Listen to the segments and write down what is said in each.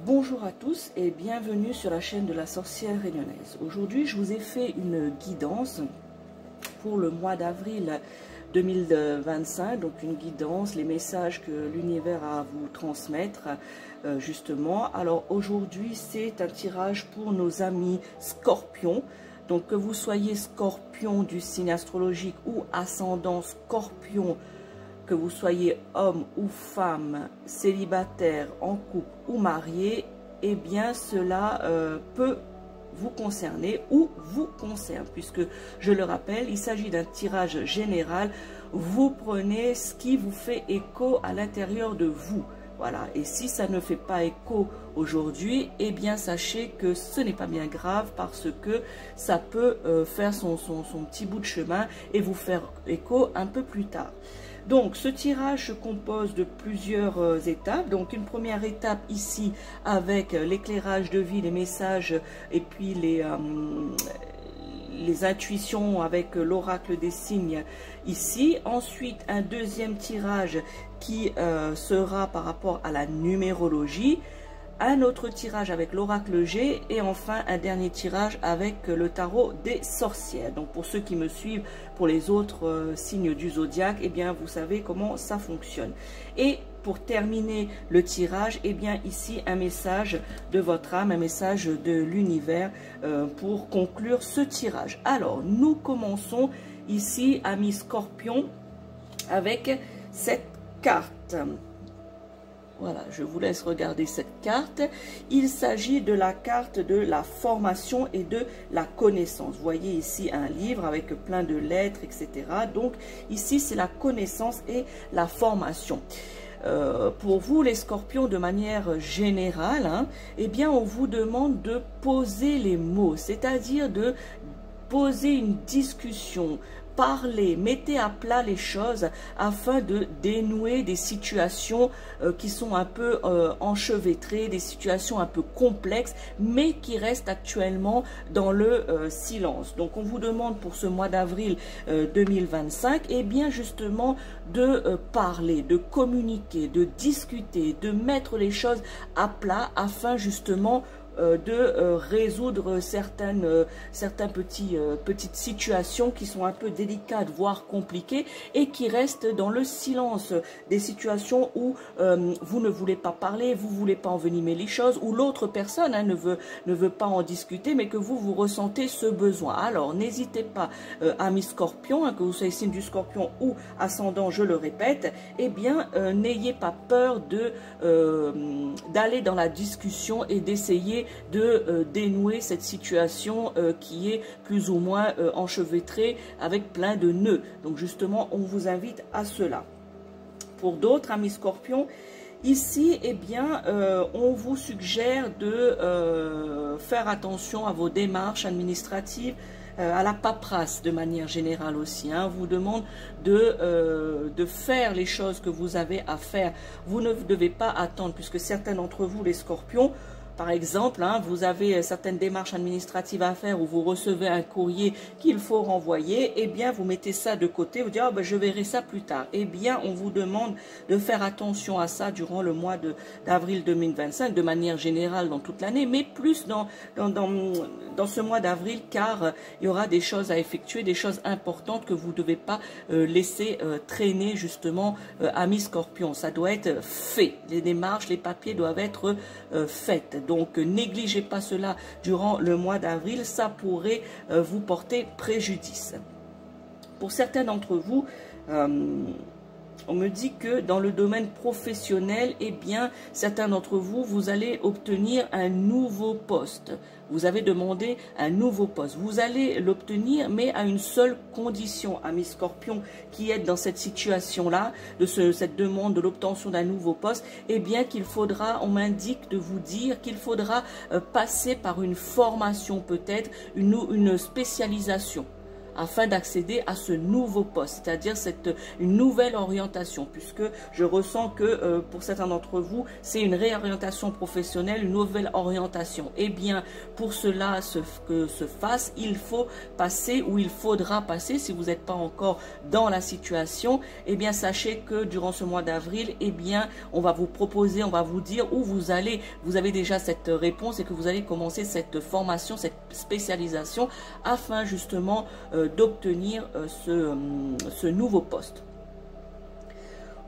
Bonjour à tous et bienvenue sur la chaîne de la sorcière réunionnaise. Aujourd'hui, je vous ai fait une guidance pour le mois d'avril 2025, donc une guidance, les messages que l'univers a à vous transmettre justement. Alors aujourd'hui, c'est un tirage pour nos amis scorpions. Donc que vous soyez scorpion du signe astrologique ou ascendant scorpion, que vous soyez homme ou femme, célibataire, en couple ou marié, eh bien cela peut vous concerner ou vous concerne, puisque je le rappelle, il s'agit d'un tirage général. Vous prenez ce qui vous fait écho à l'intérieur de vous. Voilà, et si ça ne fait pas écho aujourd'hui, eh bien sachez que ce n'est pas bien grave, parce que ça peut faire son petit bout de chemin et vous faire écho un peu plus tard. Donc ce tirage se compose de plusieurs étapes. Donc une première étape ici avec l'éclairage de vie, les messages et puis les intuitions avec l'oracle des signes ici. Ensuite un deuxième tirage qui sera par rapport à la numérologie. Un autre tirage avec l'oracle G et enfin un dernier tirage avec le tarot des sorcières. Donc pour ceux qui me suivent, pour les autres signes du zodiaque, eh bien vous savez comment ça fonctionne. Et pour terminer le tirage, eh bien ici un message de votre âme, un message de l'univers pour conclure ce tirage. Alors nous commençons ici, amis scorpions, avec cette carte. Voilà, je vous laisse regarder cette carte. Il s'agit de la carte de la formation et de la connaissance. Vous voyez ici un livre avec plein de lettres, etc. Donc ici, c'est la connaissance et la formation. Pour vous, les scorpions, de manière générale, eh bien, on vous demande de poser les mots, c'est-à-dire de poser une discussion. Parlez, mettez à plat les choses afin de dénouer des situations qui sont un peu enchevêtrées, des situations un peu complexes, mais qui restent actuellement dans le silence. Donc on vous demande pour ce mois d'avril 2025, eh bien justement de parler, de communiquer, de discuter, de mettre les choses à plat afin justement de résoudre certaines petites situations qui sont un peu délicates, voire compliquées, et qui restent dans le silence. Des situations où vous ne voulez pas parler, vous ne voulez pas envenimer les choses, ou l'autre personne ne veut pas en discuter, mais que vous ressentez ce besoin. Alors n'hésitez pas, amis scorpions, que vous soyez signe du scorpion ou ascendant, je le répète, eh bien n'ayez pas peur d'aller dans la discussion et d'essayer de dénouer cette situation qui est plus ou moins enchevêtrée avec plein de nœuds. Donc justement, on vous invite à cela. Pour d'autres, amis scorpions, ici, eh bien, on vous suggère de faire attention à vos démarches administratives, à la paperasse de manière générale aussi. On vous demande de faire les choses que vous avez à faire. Vous ne devez pas attendre, puisque certains d'entre vous, les scorpions, par exemple, vous avez certaines démarches administratives à faire, ou vous recevez un courrier qu'il faut renvoyer, eh bien vous mettez ça de côté, vous dites oh, ben, je verrai ça plus tard. Eh bien on vous demande de faire attention à ça durant le mois d'avril 2025, de manière générale dans toute l'année, mais plus dans ce mois d'avril, car il y aura des choses à effectuer, des choses importantes que vous ne devez pas laisser traîner justement, amis scorpions. Ça doit être fait, les démarches, les papiers doivent être faits. Donc, négligez pas cela durant le mois d'avril, ça pourrait vous porter préjudice. Pour certains d'entre vous, on me dit que dans le domaine professionnel, eh bien, certains d'entre vous, vous allez obtenir un nouveau poste. Vous avez demandé un nouveau poste. Vous allez l'obtenir, mais à une seule condition, amis scorpions, qui êtes dans cette situation-là, de cette demande de l'obtention d'un nouveau poste, eh bien qu'il faudra, on m'indique de vous dire qu'il faudra passer par une formation peut-être, une spécialisation. afin d'accéder à ce nouveau poste, c'est-à-dire une nouvelle orientation, puisque je ressens que pour certains d'entre vous, c'est une réorientation professionnelle, une nouvelle orientation. Eh bien, pour cela que se fasse, il faut passer, ou il faudra passer, si vous n'êtes pas encore dans la situation, eh bien, sachez que durant ce mois d'avril, eh bien, on va vous proposer, on va vous dire où vous allez, vous avez déjà cette réponse et que vous allez commencer cette formation, cette spécialisation afin justement d'obtenir ce nouveau poste.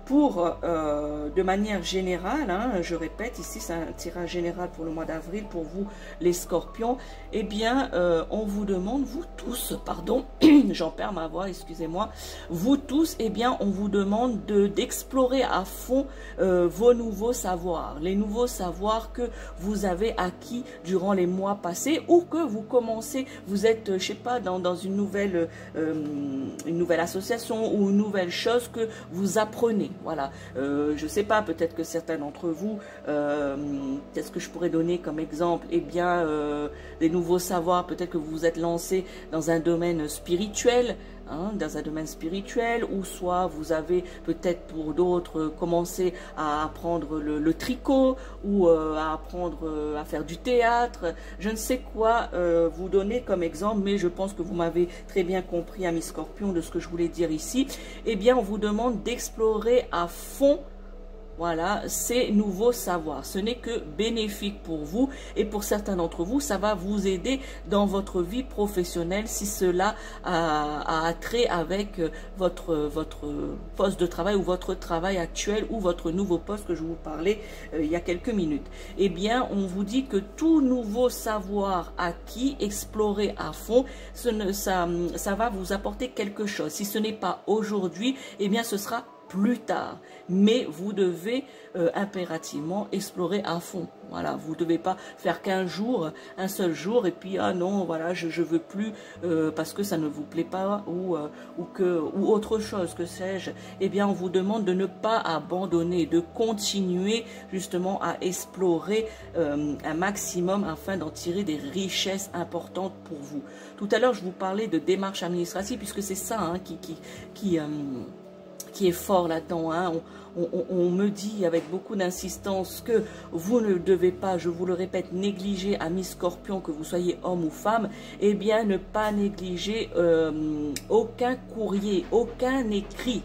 Pour, de manière générale, hein, je répète, ici c'est un tirage général pour le mois d'avril, pour vous les scorpions, eh bien, on vous demande, vous tous, pardon, j'en perds ma voix, excusez-moi, vous tous, eh bien, on vous demande d'explorer à fond vos nouveaux savoirs, les nouveaux savoirs que vous avez acquis durant les mois passés, ou que vous commencez, vous êtes, je sais pas, dans une nouvelle association ou une nouvelle chose que vous apprenez. Voilà, je sais pas, peut-être que certains d'entre vous, qu'est-ce que je pourrais donner comme exemple? Eh bien, des nouveaux savoirs, peut-être que vous vous êtes lancé dans un domaine spirituel, hein, dans un domaine spirituel, ou soit vous avez peut-être pour d'autres commencé à apprendre le tricot, ou à apprendre à faire du théâtre, je ne sais quoi vous donner comme exemple, mais je pense que vous m'avez très bien compris, amis scorpions, de ce que je voulais dire ici. Eh bien, on vous demande d'explorer à fond, voilà, ces nouveaux savoirs. Ce n'est que bénéfique pour vous, et pour certains d'entre vous, ça va vous aider dans votre vie professionnelle si cela a trait avec votre poste de travail, ou votre travail actuel, ou votre nouveau poste que je vous parlais il y a quelques minutes. Eh bien, on vous dit que tout nouveau savoir acquis, exploré à fond, ça va vous apporter quelque chose. Si ce n'est pas aujourd'hui, eh bien, ce sera plus tard, mais vous devez impérativement explorer à fond. Voilà, vous ne devez pas faire qu'un jour, un seul jour, et puis ah non, voilà, je veux plus parce que ça ne vous plaît pas, ou autre chose, que sais-je. Eh bien, on vous demande de ne pas abandonner, de continuer justement à explorer un maximum afin d'en tirer des richesses importantes pour vous. Tout à l'heure, je vous parlais de démarche administrative, puisque c'est ça hein, qui est fort là-dedans. Hein. On me dit avec beaucoup d'insistance que vous ne devez pas, je vous le répète, négliger, amis scorpions, que vous soyez homme ou femme, eh bien ne pas négliger aucun courrier, aucun écrit.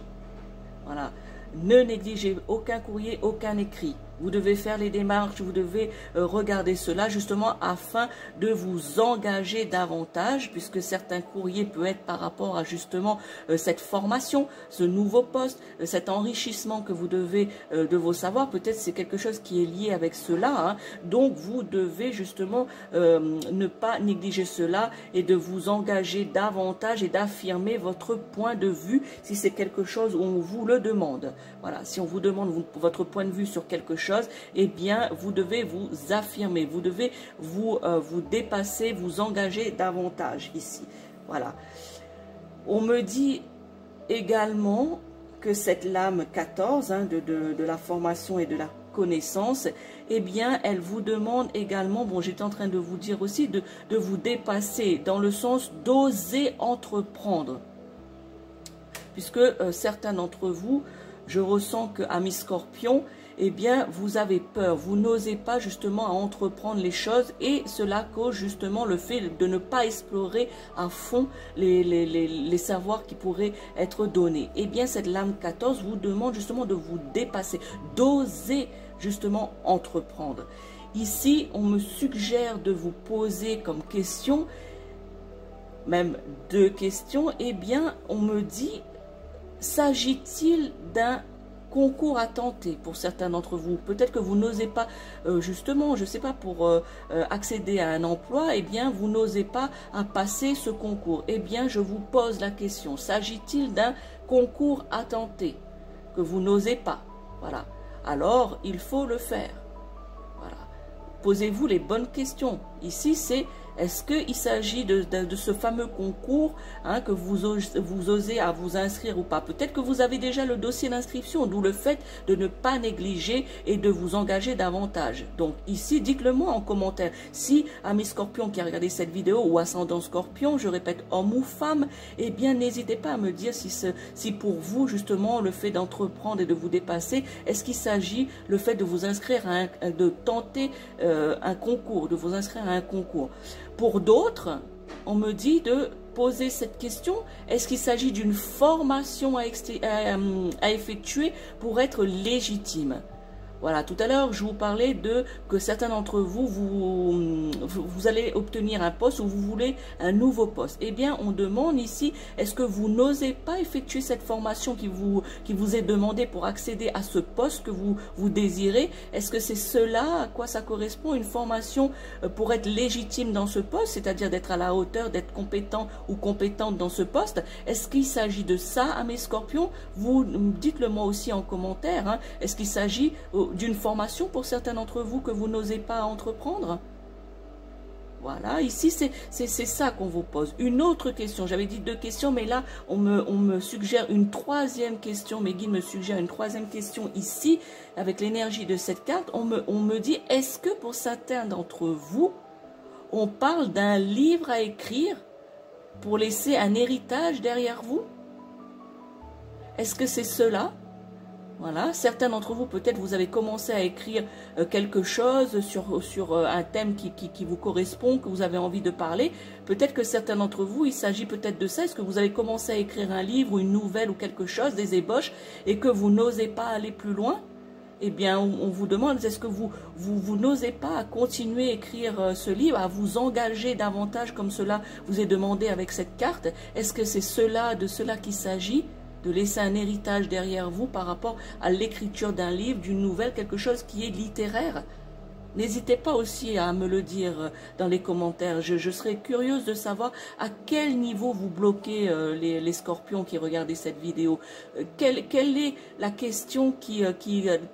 Voilà. Ne négligez aucun courrier, aucun écrit. Vous devez faire les démarches, vous devez regarder cela justement afin de vous engager davantage, puisque certains courriers peuvent être par rapport à justement cette formation, ce nouveau poste, cet enrichissement que vous devez de vos savoirs. Peut-être c'est quelque chose qui est lié avec cela. Hein. Donc vous devez justement ne pas négliger cela et de vous engager davantage et d'affirmer votre point de vue si c'est quelque chose où on vous le demande. Voilà, si on vous demande votre point de vue sur quelque chose, eh bien, vous devez vous affirmer, vous devez vous dépasser, vous engager davantage ici. Voilà. On me dit également que cette lame 14 hein, de la formation et de la connaissance, eh bien, elle vous demande également, bon, j'étais en train de vous dire aussi, de vous dépasser, dans le sens d'oser entreprendre. Puisque certains d'entre vous, je ressens que, amis scorpions, eh bien, vous avez peur, vous n'osez pas justement à entreprendre les choses, et cela cause justement le fait de ne pas explorer à fond les savoirs qui pourraient être donnés. Eh bien, cette lame 14 vous demande justement de vous dépasser, d'oser justement entreprendre. Ici, on me suggère de vous poser comme question, même 2 questions, eh bien, on me dit, s'agit-il d'un concours à tenter pour certains d'entre vous? Peut-être que vous n'osez pas, justement, je ne sais pas, pour accéder à un emploi, eh bien, vous n'osez pas à passer ce concours. Eh bien, je vous pose la question, s'agit-il d'un concours à tenter que vous n'osez pas? Voilà. Alors, il faut le faire. Voilà. Posez-vous les bonnes questions. Ici, c'est Est-ce qu'il s'agit de ce fameux concours que vous osez à vous inscrire ou pas? Peut-être que vous avez déjà le dossier d'inscription, d'où le fait de ne pas négliger et de vous engager davantage. Donc ici, dites-le moi en commentaire. Si, amis scorpions qui a regardé cette vidéo ou ascendant scorpion, je répète homme ou femme, eh bien n'hésitez pas à me dire si pour vous justement le fait d'entreprendre et de vous dépasser, est-ce qu'il s'agit le fait de vous inscrire de tenter un concours, de vous inscrire à un concours. Pour d'autres, on me dit de poser cette question, est-ce qu'il s'agit d'une formation à effectuer pour être légitime? Voilà, tout à l'heure, je vous parlais de que certains d'entre vous, vous allez obtenir un poste ou vous voulez un nouveau poste. Eh bien, on demande ici, est-ce que vous n'osez pas effectuer cette formation qui vous est demandée pour accéder à ce poste que vous désirez? Est-ce que c'est cela à quoi ça correspond, une formation pour être légitime dans ce poste, c'est-à-dire d'être à la hauteur, d'être compétent ou compétente dans ce poste? Est-ce qu'il s'agit de ça, à mes scorpions? Vous dites-le moi aussi en commentaire. Est-ce qu'il s'agit d'une formation pour certains d'entre vous que vous n'osez pas entreprendre? Voilà, ici c'est ça qu'on vous pose. Une autre question, j'avais dit 2 questions, mais là on me suggère une 3e question, mes guides me suggèrent une 3e question ici, avec l'énergie de cette carte. On me dit, est-ce que pour certains d'entre vous, on parle d'un livre à écrire pour laisser un héritage derrière vous? Est-ce que c'est cela? Voilà, certains d'entre vous, peut-être vous avez commencé à écrire quelque chose sur un thème qui vous correspond, que vous avez envie de parler. Peut-être que certains d'entre vous, il s'agit peut-être de ça. Est-ce que vous avez commencé à écrire un livre ou une nouvelle ou quelque chose, des ébauches, et que vous n'osez pas aller plus loin? Eh bien, on vous demande, est-ce que vous n'osez pas continuer à écrire ce livre, à vous engager davantage comme cela vous est demandé avec cette carte? Est-ce que c'est de cela qu'il s'agit? De laisser un héritage derrière vous par rapport à l'écriture d'un livre, d'une nouvelle, quelque chose qui est littéraire? N'hésitez pas aussi à me le dire dans les commentaires. Je serais curieuse de savoir à quel niveau vous bloquez les scorpions qui regardent cette vidéo. Quelle est la question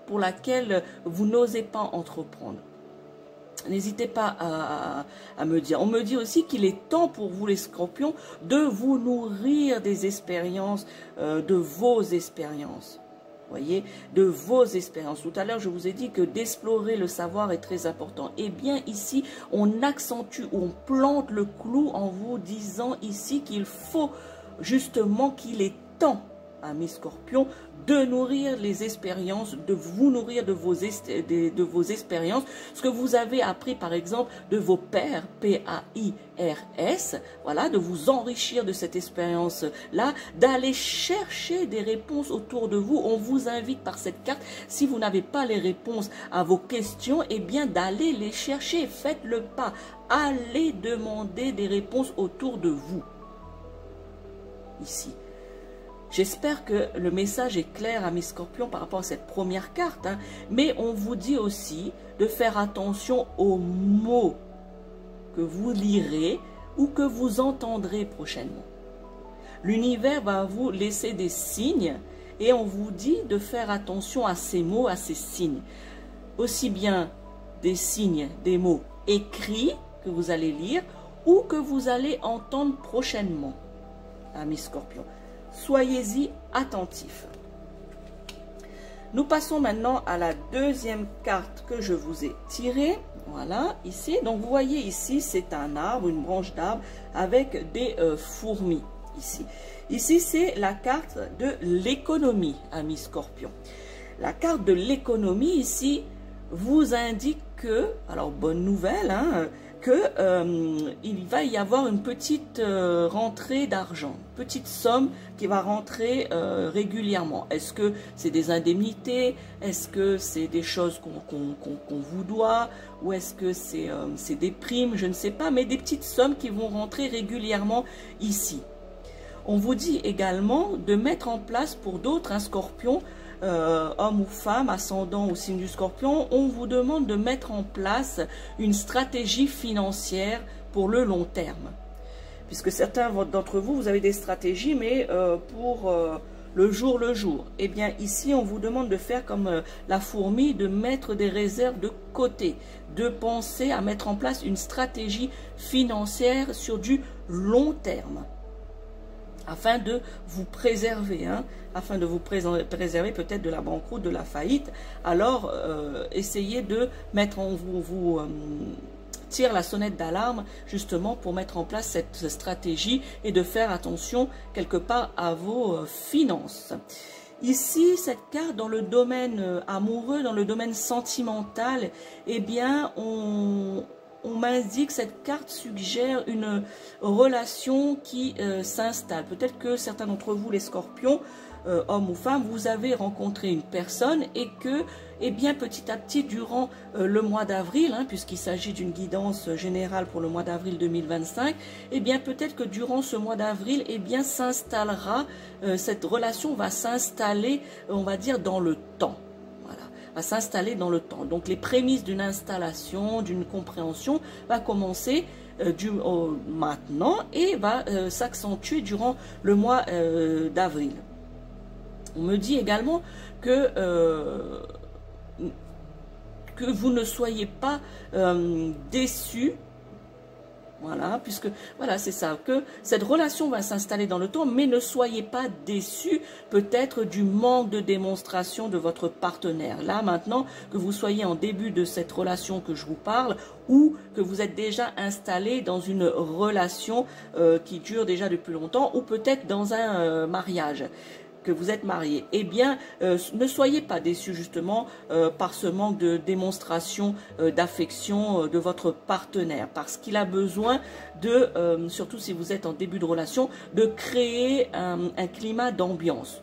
pour laquelle vous n'osez pas entreprendre? N'hésitez pas à me dire. On me dit aussi qu'il est temps pour vous les scorpions de vous nourrir des expériences, de vos expériences. Voyez, de vos expériences. Tout à l'heure, je vous ai dit que d'explorer le savoir est très important. Eh bien, ici, on accentue, on plante le clou en vous disant ici qu'il faut justement qu'il est temps, amis scorpions, de nourrir les expériences, de vous nourrir de vos expériences, ce que vous avez appris par exemple de vos pairs, P-A-I-R-S, voilà, de vous enrichir de cette expérience-là, d'aller chercher des réponses autour de vous. On vous invite par cette carte, si vous n'avez pas les réponses à vos questions, eh bien d'aller les chercher, faites le pas, allez demander des réponses autour de vous, ici. J'espère que le message est clair à mes scorpions par rapport à cette première carte, mais on vous dit aussi de faire attention aux mots que vous lirez ou que vous entendrez prochainement. L'univers va vous laisser des signes et on vous dit de faire attention à ces mots, à ces signes. Aussi bien des signes, des mots écrits que vous allez lire ou que vous allez entendre prochainement, amis scorpions. Soyez-y attentifs. Nous passons maintenant à la 2e carte que je vous ai tirée. Voilà, ici. Donc, vous voyez ici, c'est un arbre, une branche d'arbre avec des fourmis. Ici. Ici, c'est la carte de l'économie, amis scorpions. La carte de l'économie, ici, vous indique que, alors, bonne nouvelle, il va y avoir une petite rentrée d'argent, petite somme qui va rentrer régulièrement. Est-ce que c'est des indemnités? Est-ce que c'est des choses qu'on vous doit? Ou est-ce que c'est des primes? Je ne sais pas, mais des petites sommes qui vont rentrer régulièrement ici. On vous dit également de mettre en place pour d'autres, un scorpion, homme ou femme, ascendant au signe du scorpion, on vous demande de mettre en place une stratégie financière pour le long terme. Puisque certains d'entre vous, vous avez des stratégies, mais le jour le jour. Eh bien, ici, on vous demande de faire comme la fourmi, de mettre des réserves de côté, de penser à mettre en place une stratégie financière sur du long terme, afin de vous préserver, afin de vous préserver peut-être de la banqueroute, de la faillite. Alors, essayez de mettre en vous tire la sonnette d'alarme justement pour mettre en place cette stratégie et de faire attention quelque part à vos finances. Ici, cette carte dans le domaine amoureux, dans le domaine sentimental, eh bien, on m'indique que cette carte suggère une relation qui s'installe. Peut-être que certains d'entre vous, les scorpions, hommes ou femmes, vous avez rencontré une personne et que, eh bien, petit à petit, durant le mois d'avril, puisqu'il s'agit d'une guidance générale pour le mois d'avril 2025, eh bien, peut-être que durant ce mois d'avril, eh bien, s'installera, cette relation va s'installer, on va dire, dans le temps. Va s'installer dans le temps. Donc les prémices d'une installation, d'une compréhension va commencer maintenant et va s'accentuer durant le mois d'avril. On me dit également que vous ne soyez pas déçus. Voilà, puisque, voilà, c'est ça, que cette relation va s'installer dans le temps, mais ne soyez pas déçus peut-être du manque de démonstration de votre partenaire. Là, maintenant, que vous soyez en début de cette relation que je vous parle, ou que vous êtes déjà installé dans une relation qui dure déjà depuis longtemps, ou peut-être dans un mariage, que vous êtes marié, eh bien, ne soyez pas déçus justement par ce manque de démonstration d'affection de votre partenaire, parce qu'il a besoin de, surtout si vous êtes en début de relation, de créer un climat d'ambiance.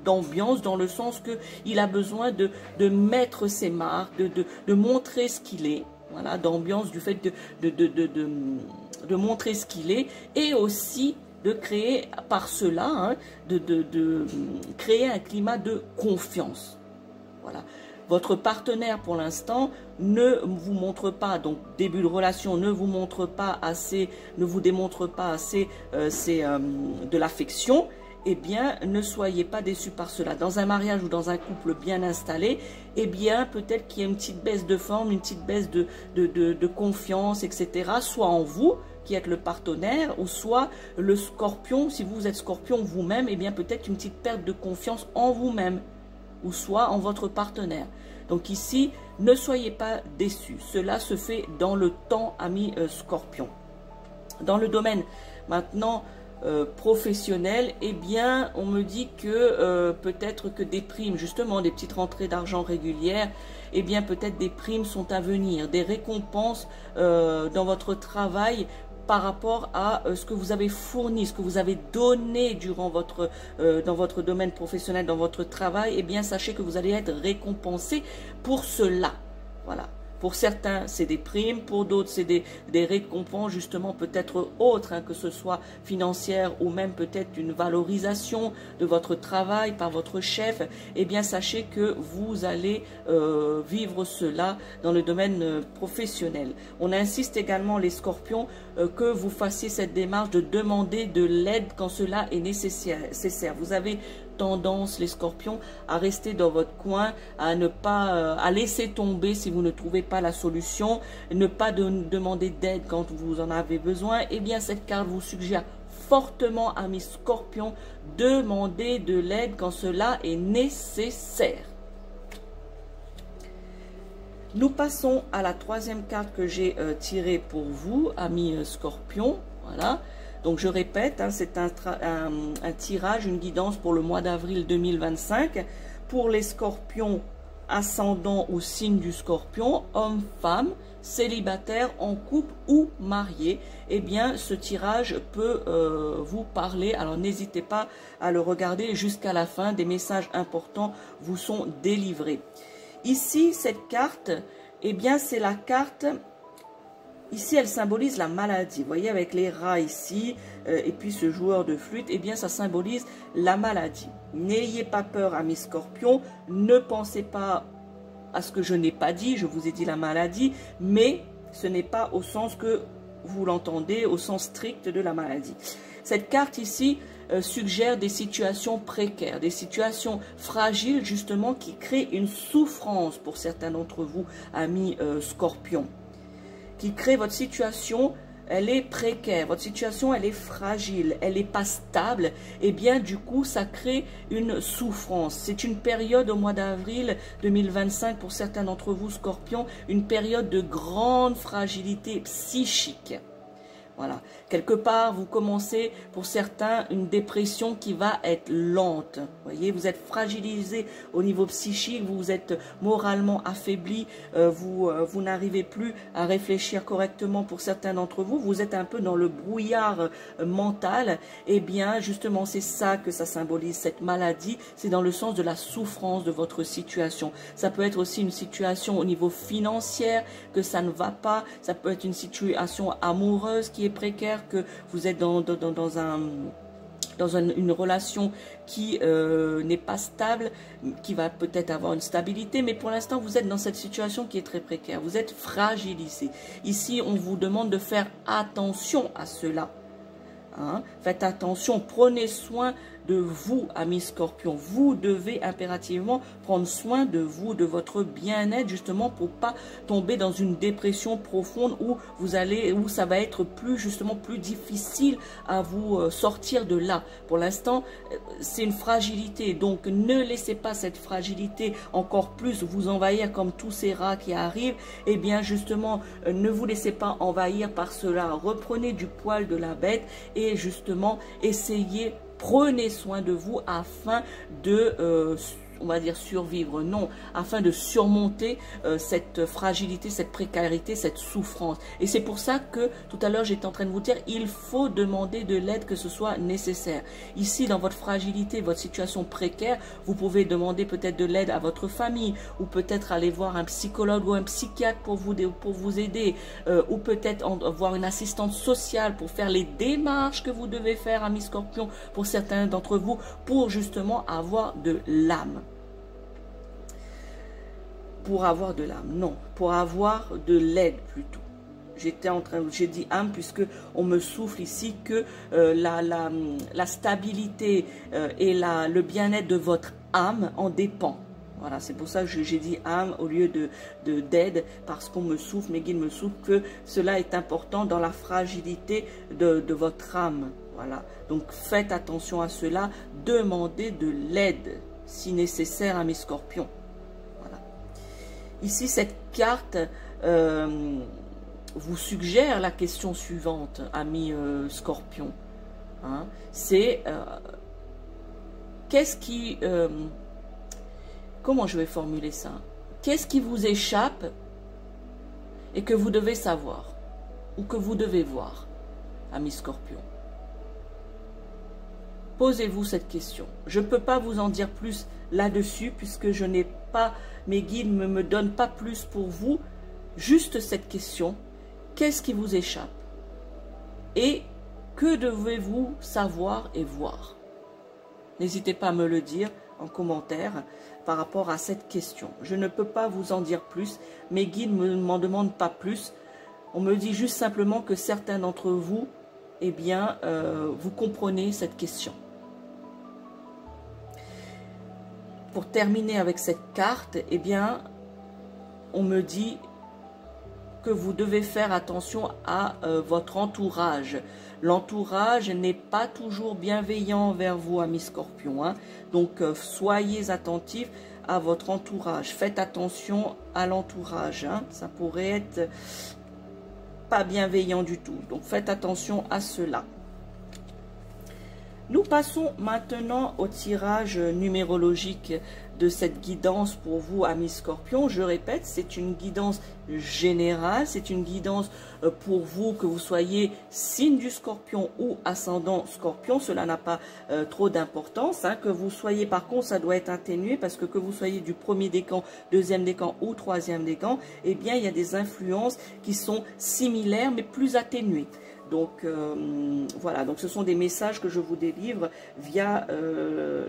D'ambiance dans le sens que il a besoin de mettre ses marques, de montrer ce qu'il est. Voilà, d'ambiance du fait de montrer ce qu'il est, et aussi de créer par cela, de créer un climat de confiance. Voilà. Votre partenaire pour l'instant ne vous montre pas, donc début de relation, ne vous montre pas assez, ne vous démontre pas assez de l'affection. Eh bien, ne soyez pas déçus par cela. Dans un mariage ou dans un couple bien installé, eh bien, peut-être qu'il y a une petite baisse de forme, une petite baisse de confiance, etc. Soit en vous, qui êtes le partenaire, ou soit le scorpion, si vous êtes scorpion vous-même, eh bien peut-être une petite perte de confiance en vous-même, ou soit en votre partenaire. Donc ici, ne soyez pas déçus. Cela se fait dans le temps, amis scorpions. Dans le domaine maintenant professionnel, eh bien on me dit que peut-être que des primes, justement des petites rentrées d'argent régulières, eh bien peut-être des primes sont à venir, des récompenses dans votre travail par rapport à ce que vous avez fourni, ce que vous avez donné durant dans votre domaine professionnel, dans votre travail. Eh bien sachez que vous allez être récompensé pour cela. Voilà. Pour certains, c'est des primes, pour d'autres, c'est des récompenses justement peut-être autres, que ce soit financière ou même peut-être une valorisation de votre travail par votre chef. Eh bien, sachez que vous allez vivre cela dans le domaine professionnel. On insiste également, les scorpions, que vous fassiez cette démarche de demander de l'aide quand cela est nécessaire. Vous avez tendance, les scorpions, à rester dans votre coin, à ne pas, à laisser tomber si vous ne trouvez pas la solution, ne pas demander d'aide quand vous en avez besoin. Eh bien, cette carte vous suggère fortement, amis scorpions, demander de l'aide quand cela est nécessaire. Nous passons à la troisième carte que j'ai tirée pour vous, amis scorpions. Voilà. Donc je répète, c'est un tirage, une guidance pour le mois d'avril 2025. Pour les scorpions ascendant ou signe du scorpion, hommes, femmes, célibataires, en couple ou mariés, eh bien ce tirage peut vous parler. Alors n'hésitez pas à le regarder jusqu'à la fin, des messages importants vous sont délivrés. Ici, cette carte, eh bien c'est la carte... Ici, elle symbolise la maladie. Vous voyez, avec les rats ici, et puis ce joueur de flûte, eh bien, ça symbolise la maladie. N'ayez pas peur, amis scorpions. Ne pensez pas à ce que je n'ai pas dit. Je vous ai dit la maladie, mais ce n'est pas au sens que vous l'entendez, au sens strict de la maladie. Cette carte ici suggère des situations précaires, des situations fragiles justement qui créent une souffrance pour certains d'entre vous, amis Scorpion, qui crée votre situation. Elle est précaire, votre situation elle est fragile, elle n'est pas stable, et bien du coup ça crée une souffrance. C'est une période au mois d'avril 2025 pour certains d'entre vous Scorpions, une période de grande fragilité psychique. Voilà, quelque part, vous commencez, pour certains, une dépression qui va être lente. Vous voyez, vous êtes fragilisé au niveau psychique, vous êtes moralement affaibli, vous n'arrivez plus à réfléchir correctement pour certains d'entre vous. Vous êtes un peu dans le brouillard mental. Eh bien, justement, c'est ça que ça symbolise, cette maladie. C'est dans le sens de la souffrance de votre situation. Ça peut être aussi une situation au niveau financier, que ça ne va pas. Ça peut être une situation amoureuse qui est précaire, que vous êtes dans une relation qui n'est pas stable, qui va peut-être avoir une stabilité, mais pour l'instant vous êtes dans cette situation qui est très précaire, vous êtes fragilisé. Ici on vous demande de faire attention à cela. Hein? Faites attention, prenez soin de vous, amis Scorpions. Vous devez impérativement prendre soin de vous, de votre bien-être, justement pour pas tomber dans une dépression profonde où ça va être plus difficile à vous sortir de là. Pour l'instant, c'est une fragilité, donc ne laissez pas cette fragilité encore plus vous envahir comme tous ces rats qui arrivent. Eh bien justement, ne vous laissez pas envahir par cela. Reprenez du poil de la bête et justement essayez. Prenez soin de vous afin de, on va dire survivre, non, afin de surmonter cette fragilité, cette précarité, cette souffrance. Et c'est pour ça que tout à l'heure j'étais en train de vous dire, il faut demander de l'aide que ce soit nécessaire. Ici, dans votre fragilité, votre situation précaire, vous pouvez demander peut-être de l'aide à votre famille, ou peut-être aller voir un psychologue ou un psychiatre pour vous aider, ou peut-être voir une assistante sociale pour faire les démarches que vous devez faire, amis Scorpions, pour certains d'entre vous, pour justement avoir de l'âme. Pour avoir de l'âme, non, pour avoir de l'aide plutôt. J'ai dit âme puisque on me souffle ici que la stabilité et le bien-être de votre âme en dépend. Voilà, c'est pour ça que j'ai dit âme au lieu d'aide, parce qu'on me souffle, mes guides me soufflent que cela est important dans la fragilité de votre âme. Voilà, donc faites attention à cela, demandez de l'aide si nécessaire à mes Scorpions. Voilà. Ici, cette carte vous suggère la question suivante, amis Scorpions. Hein? C'est qu'est-ce qui... comment je vais formuler ça? Qu'est-ce qui vous échappe et que vous devez savoir ou que vous devez voir, amis Scorpions? Posez-vous cette question. Je ne peux pas vous en dire plus là-dessus puisque je n'ai pas, mes guides ne me donnent pas plus pour vous. Juste cette question. Qu'est-ce qui vous échappe? Et que devez-vous savoir et voir? N'hésitez pas à me le dire en commentaire par rapport à cette question. Je ne peux pas vous en dire plus. Mes guides ne m'en demandent pas plus. On me dit juste simplement que certains d'entre vous, eh bien, vous comprenez cette question. Pour terminer avec cette carte, eh bien, on me dit que vous devez faire attention à votre entourage. L'entourage n'est pas toujours bienveillant envers vous, amis Scorpions. Hein. Donc, soyez attentifs à votre entourage. Faites attention à l'entourage. Hein. Ça pourrait être pas bienveillant du tout. Donc, faites attention à cela. Nous passons maintenant au tirage numérologique de cette guidance pour vous, amis Scorpions. Je répète, c'est une guidance générale, c'est une guidance pour vous, que vous soyez signe du Scorpion ou ascendant Scorpion. Cela n'a pas trop d'importance. Hein. Que vous soyez, par contre, ça doit être atténué parce que vous soyez du premier décan, deuxième décan ou troisième décan, eh bien, il y a des influences qui sont similaires mais plus atténuées. Donc, voilà, donc ce sont des messages que je vous délivre via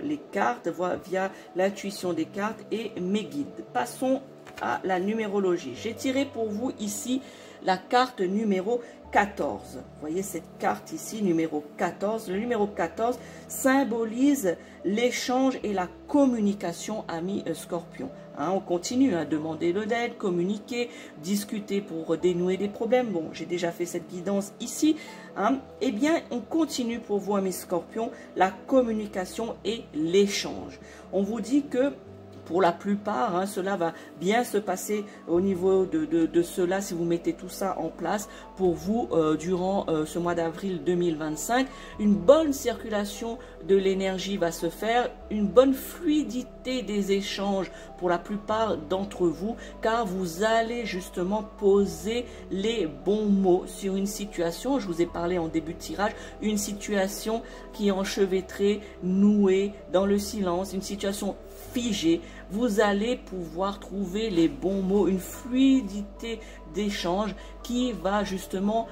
les cartes, via l'intuition des cartes et mes guides. Passons à la numérologie. J'ai tiré pour vous ici la carte numéro 14. Vous voyez cette carte ici, numéro 14. Le numéro 14 symbolise l'échange et la communication, amis Scorpion. Hein, on continue à demander de l'aide, communiquer, discuter pour dénouer des problèmes. Bon, j'ai déjà fait cette guidance ici. Hein. Eh bien, on continue pour vous, amis Scorpion, la communication et l'échange. On vous dit que pour la plupart, hein, cela va bien se passer au niveau de cela si vous mettez tout ça en place pour vous durant ce mois d'avril 2025. Une bonne circulation de l'énergie va se faire, une bonne fluidité des échanges pour la plupart d'entre vous, car vous allez justement poser les bons mots sur une situation. Je vous ai parlé en début de tirage, une situation qui est enchevêtrée, nouée dans le silence, une situation figée. Vous allez pouvoir trouver les bons mots, une fluidité d'échange qui va justement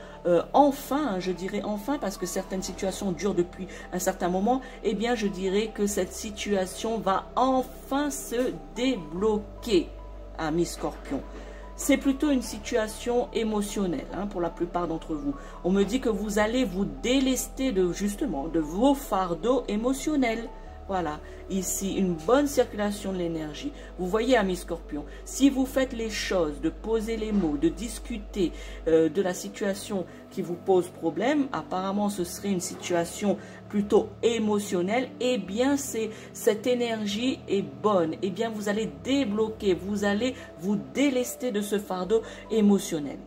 enfin, je dirais enfin, parce que certaines situations durent depuis un certain moment, eh bien je dirais que cette situation va enfin se débloquer, amis Scorpion. C'est plutôt une situation émotionnelle hein, pour la plupart d'entre vous. On me dit que vous allez vous délester justement de vos fardeaux émotionnels. Voilà, ici, une bonne circulation de l'énergie. Vous voyez, amis Scorpion, si vous faites les choses, de poser les mots, de discuter de la situation qui vous pose problème, apparemment ce serait une situation plutôt émotionnelle, eh bien, cette énergie est bonne. Eh bien, vous allez débloquer, vous allez vous délester de ce fardeau émotionnel.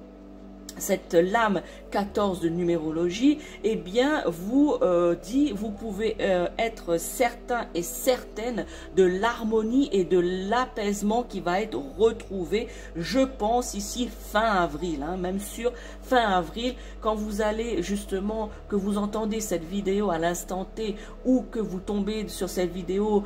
Cette lame 14 de numérologie, eh bien, vous pouvez être certain et certaine de l'harmonie et de l'apaisement qui va être retrouvé, je pense ici fin avril, hein, même sur fin avril, quand vous allez justement, que vous entendez cette vidéo à l'instant T ou que vous tombez sur cette vidéo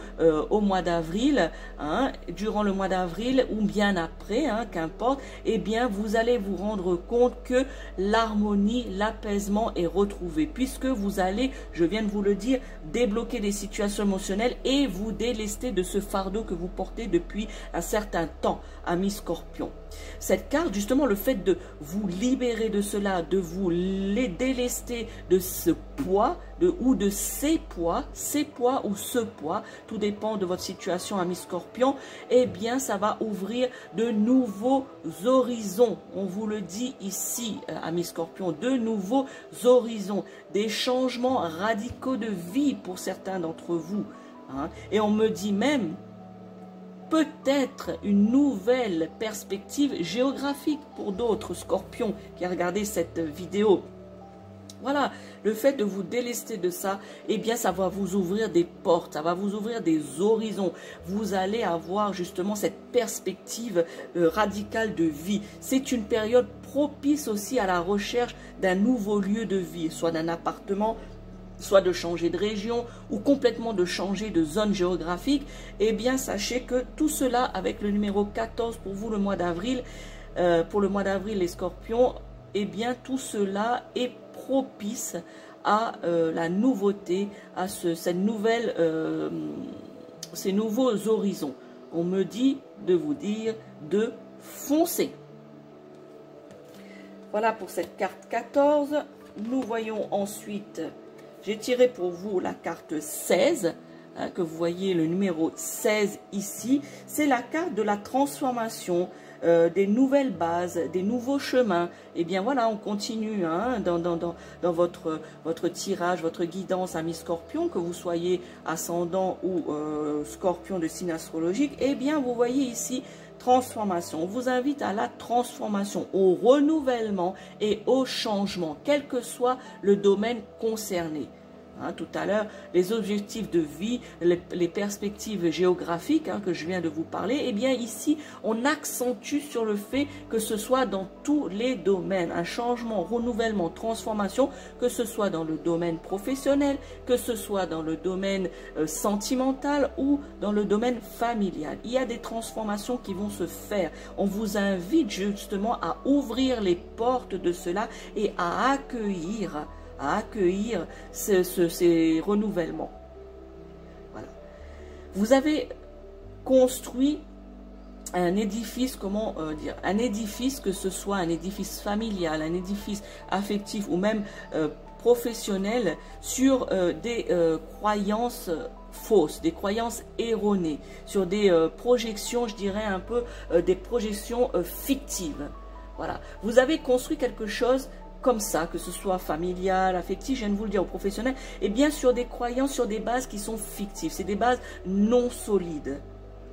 au mois d'avril, hein, durant le mois d'avril ou bien après, hein, qu'importe, eh bien, vous allez vous rendre compte que l'harmonie, l'apaisement est retrouvé, puisque vous allez, je viens de vous le dire, débloquer des situations émotionnelles et vous délester de ce fardeau que vous portez depuis un certain temps, amis Scorpion. Cette carte, justement, le fait de vous libérer de cela, de vous les délester de ce poids, ou de ces poids ou ce poids, tout dépend de votre situation, amis Scorpion, eh bien, ça va ouvrir de nouveaux horizons. On vous le dit ici, amis Scorpion, de nouveaux horizons, des changements radicaux de vie pour certains d'entre vous. Hein. Et on me dit même peut-être une nouvelle perspective géographique pour d'autres Scorpions qui ont regardé cette vidéo. Voilà, le fait de vous délester de ça, eh bien, ça va vous ouvrir des portes, ça va vous ouvrir des horizons. Vous allez avoir justement cette perspective radicale de vie. C'est une période propice aussi à la recherche d'un nouveau lieu de vie, soit d'un appartement, soit de changer de région ou complètement de changer de zone géographique. Eh bien, sachez que tout cela avec le numéro 14 pour vous le mois d'avril, pour le mois d'avril les Scorpions, eh bien, tout cela est propice à la nouveauté, à ces nouveaux horizons. On me dit de vous dire de foncer. Voilà pour cette carte 14. Nous voyons ensuite, j'ai tiré pour vous la carte 16, hein, que vous voyez le numéro 16 ici. C'est la carte de la transformation, des nouvelles bases, des nouveaux chemins. Et bien voilà, on continue hein, dans votre tirage, votre guidance, amis Scorpion, que vous soyez ascendant ou Scorpion de signe astrologique. Et bien vous voyez ici, transformation. On vous invite à la transformation, au renouvellement et au changement, quel que soit le domaine concerné. Hein, tout à l'heure, les objectifs de vie, les perspectives géographiques hein, que je viens de vous parler, eh bien ici, on accentue sur le fait que ce soit dans tous les domaines, un changement, renouvellement, transformation, que ce soit dans le domaine professionnel, que ce soit dans le domaine sentimental ou dans le domaine familial. Il y a des transformations qui vont se faire. On vous invite justement à ouvrir les portes de cela et à accueillir ces renouvellements. Voilà. Vous avez construit un édifice, comment dire, un édifice, que ce soit un édifice familial, un édifice affectif ou même professionnel, sur des croyances fausses, des croyances erronées, sur des projections, je dirais un peu des projections fictives. Voilà, vous avez construit quelque chose comme ça, que ce soit familial, affectif, je viens de vous le dire, au professionnel, et bien sur des croyances, sur des bases qui sont fictives, c'est des bases non solides.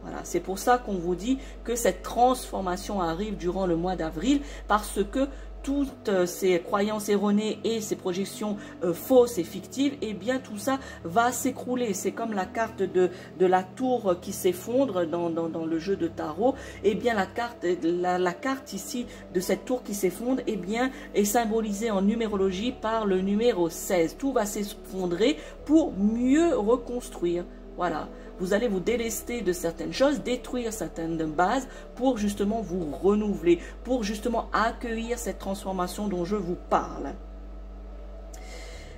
Voilà, c'est pour ça qu'on vous dit que cette transformation arrive durant le mois d'avril, parce que toutes ces croyances erronées et ces projections fausses et fictives, eh bien tout ça va s'écrouler. C'est comme la carte de la tour qui s'effondre dans le jeu de tarot. Eh bien la carte ici de cette tour qui s'effondre, eh bien est symbolisée en numérologie par le numéro 16. Tout va s'effondrer pour mieux reconstruire. Voilà. Vous allez vous délester de certaines choses, détruire certaines bases pour justement vous renouveler, pour justement accueillir cette transformation dont je vous parle.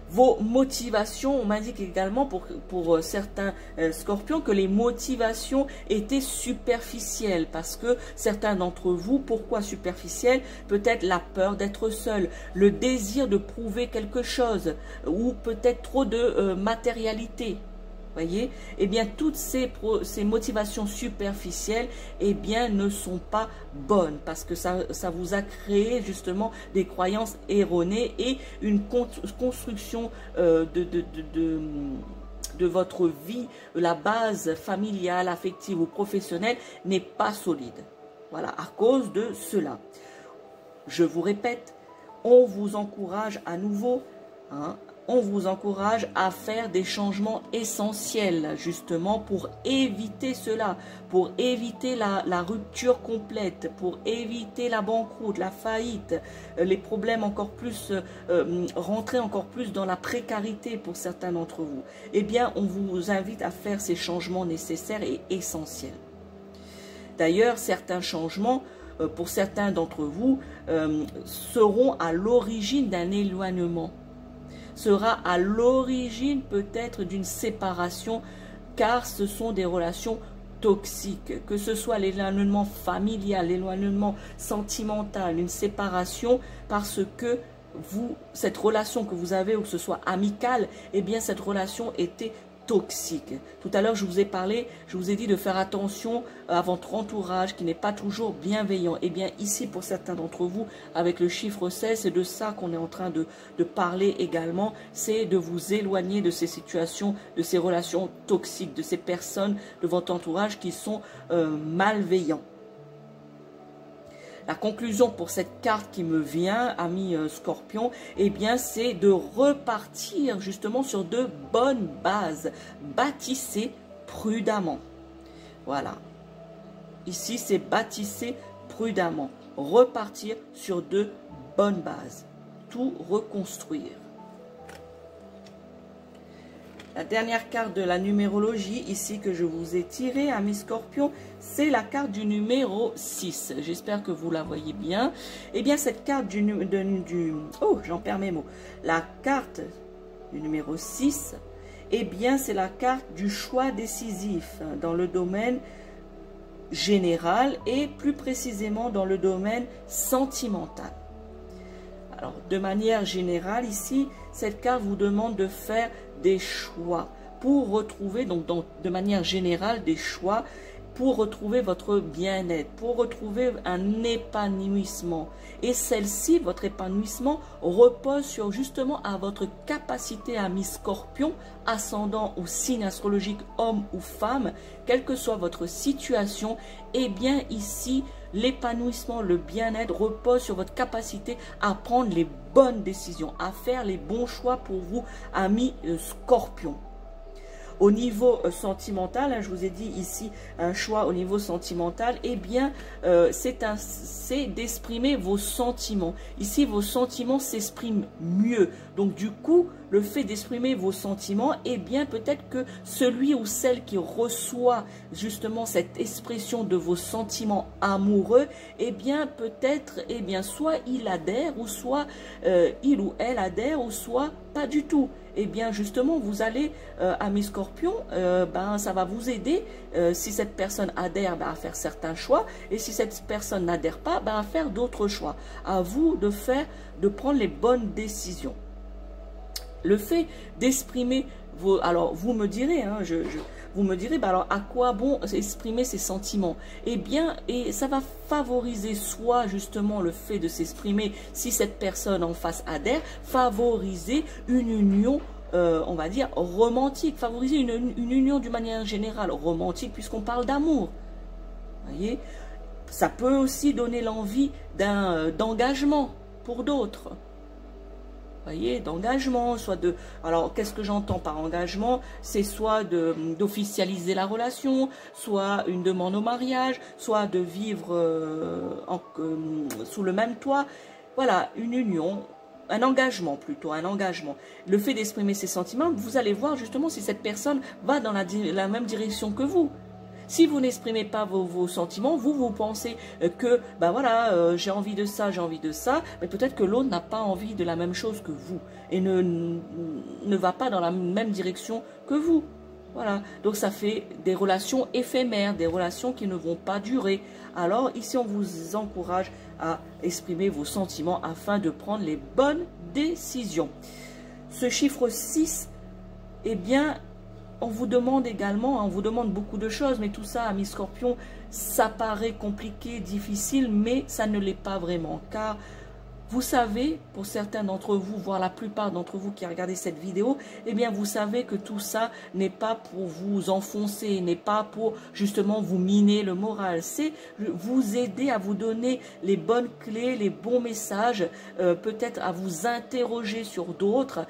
Vos motivations, on m'indique également pour certains scorpions que les motivations étaient superficielles, parce que certains d'entre vous, pourquoi superficielles? Peut-être la peur d'être seul, le désir de prouver quelque chose, ou peut-être trop de matérialité. Voyez, eh bien toutes ces motivations superficielles, eh bien ne sont pas bonnes, parce que ça vous a créé justement des croyances erronées et une construction de votre vie, la base familiale, affective ou professionnelle n'est pas solide. Voilà, à cause de cela. Je vous répète, on vous encourage à nouveau, on vous encourage à faire des changements essentiels, justement, pour éviter cela, pour éviter la rupture complète, pour éviter la banqueroute, la faillite, les problèmes encore plus, rentrer encore plus dans la précarité pour certains d'entre vous. Eh bien, on vous invite à faire ces changements nécessaires et essentiels. D'ailleurs, certains changements, pour certains d'entre vous, seront à l'origine d'un éloignement, sera à l'origine peut-être d'une séparation, car ce sont des relations toxiques, que ce soit l'éloignement familial, l'éloignement sentimental, une séparation, parce que cette relation que vous avez, ou que ce soit amicale, eh bien cette relation était toxique. Tout à l'heure, je vous ai parlé, je vous ai dit de faire attention à votre entourage qui n'est pas toujours bienveillant. Et bien ici, pour certains d'entre vous, avec le chiffre 16, c'est de ça qu'on est en train de parler également, c'est de vous éloigner de ces situations, de ces relations toxiques, de ces personnes de votre entourage qui sont malveillants. La conclusion pour cette carte qui me vient, ami Scorpion, eh bien c'est de repartir justement sur de bonnes bases. Bâtissez prudemment. Voilà. Ici, c'est bâtissez prudemment. Repartir sur de bonnes bases. Tout reconstruire. La dernière carte de la numérologie ici que je vous ai tirée, amis Scorpions, c'est la carte du numéro 6. J'espère que vous la voyez bien. Eh bien, cette carte oh, j'en perds mes mots. La carte du numéro 6, eh bien, c'est la carte du choix décisif dans le domaine général et plus précisément dans le domaine sentimental. Alors, de manière générale, ici, cette carte vous demande de faire des choix pour retrouver, donc de manière générale, des choix pour retrouver votre bien-être, pour retrouver un épanouissement. Et celle-ci, votre épanouissement, repose sur justement à votre capacité, ami Scorpion, ascendant ou signe astrologique, homme ou femme, quelle que soit votre situation, et bien ici, l'épanouissement, le bien-être repose sur votre capacité à prendre les bonnes décisions, à faire les bons choix pour vous, amis Scorpion. Au niveau sentimental, je vous ai dit ici un choix au niveau sentimental, eh bien c'est d'exprimer vos sentiments. Ici, vos sentiments s'expriment mieux. Donc du coup, le fait d'exprimer vos sentiments, eh bien peut-être que celui ou celle qui reçoit justement cette expression de vos sentiments amoureux, eh bien peut-être, soit il adhère, ou soit il ou elle adhère, ou soit pas du tout. eh bien justement vous allez, amis scorpions, ben, ça va vous aider, si cette personne adhère, ben, à faire certains choix, et si cette personne n'adhère pas, ben, à faire d'autres choix. À vous de prendre les bonnes décisions. Le fait d'exprimer vos... Alors, vous me direz, hein, vous me direz, bah alors à quoi bon exprimer ses sentiments? Eh bien, et ça va favoriser soit justement le fait de s'exprimer, si cette personne en face adhère, favoriser une union, on va dire, romantique, favoriser une union d'une manière générale, romantique, puisqu'on parle d'amour. Voyez, ça peut aussi donner l'envie d'engagement pour d'autres. Voyez, d'engagement, soit de... Alors, qu'est-ce que j'entends par engagement? C'est soit d'officialiser la relation, soit une demande au mariage, soit de vivre sous le même toit. Voilà, une union, un engagement plutôt, un engagement. Le fait d'exprimer ses sentiments, vous allez voir justement si cette personne va dans la même direction que vous. Si vous n'exprimez pas vos sentiments, vous pensez que, ben voilà, j'ai envie de ça, mais peut-être que l'autre n'a pas envie de la même chose que vous et ne va pas dans la même direction que vous. Voilà, donc ça fait des relations éphémères, des relations qui ne vont pas durer. Alors ici, on vous encourage à exprimer vos sentiments afin de prendre les bonnes décisions. Ce chiffre 6, eh bien... On vous demande également, on vous demande beaucoup de choses, mais tout ça, amis scorpions, ça paraît compliqué, difficile, mais ça ne l'est pas vraiment. Car vous savez, pour certains d'entre vous, voire la plupart d'entre vous qui regardez cette vidéo, eh bien vous savez que tout ça n'est pas pour vous enfoncer, n'est pas pour justement vous miner le moral. C'est vous aider à vous donner les bonnes clés, les bons messages, peut-être à vous interroger sur d'autres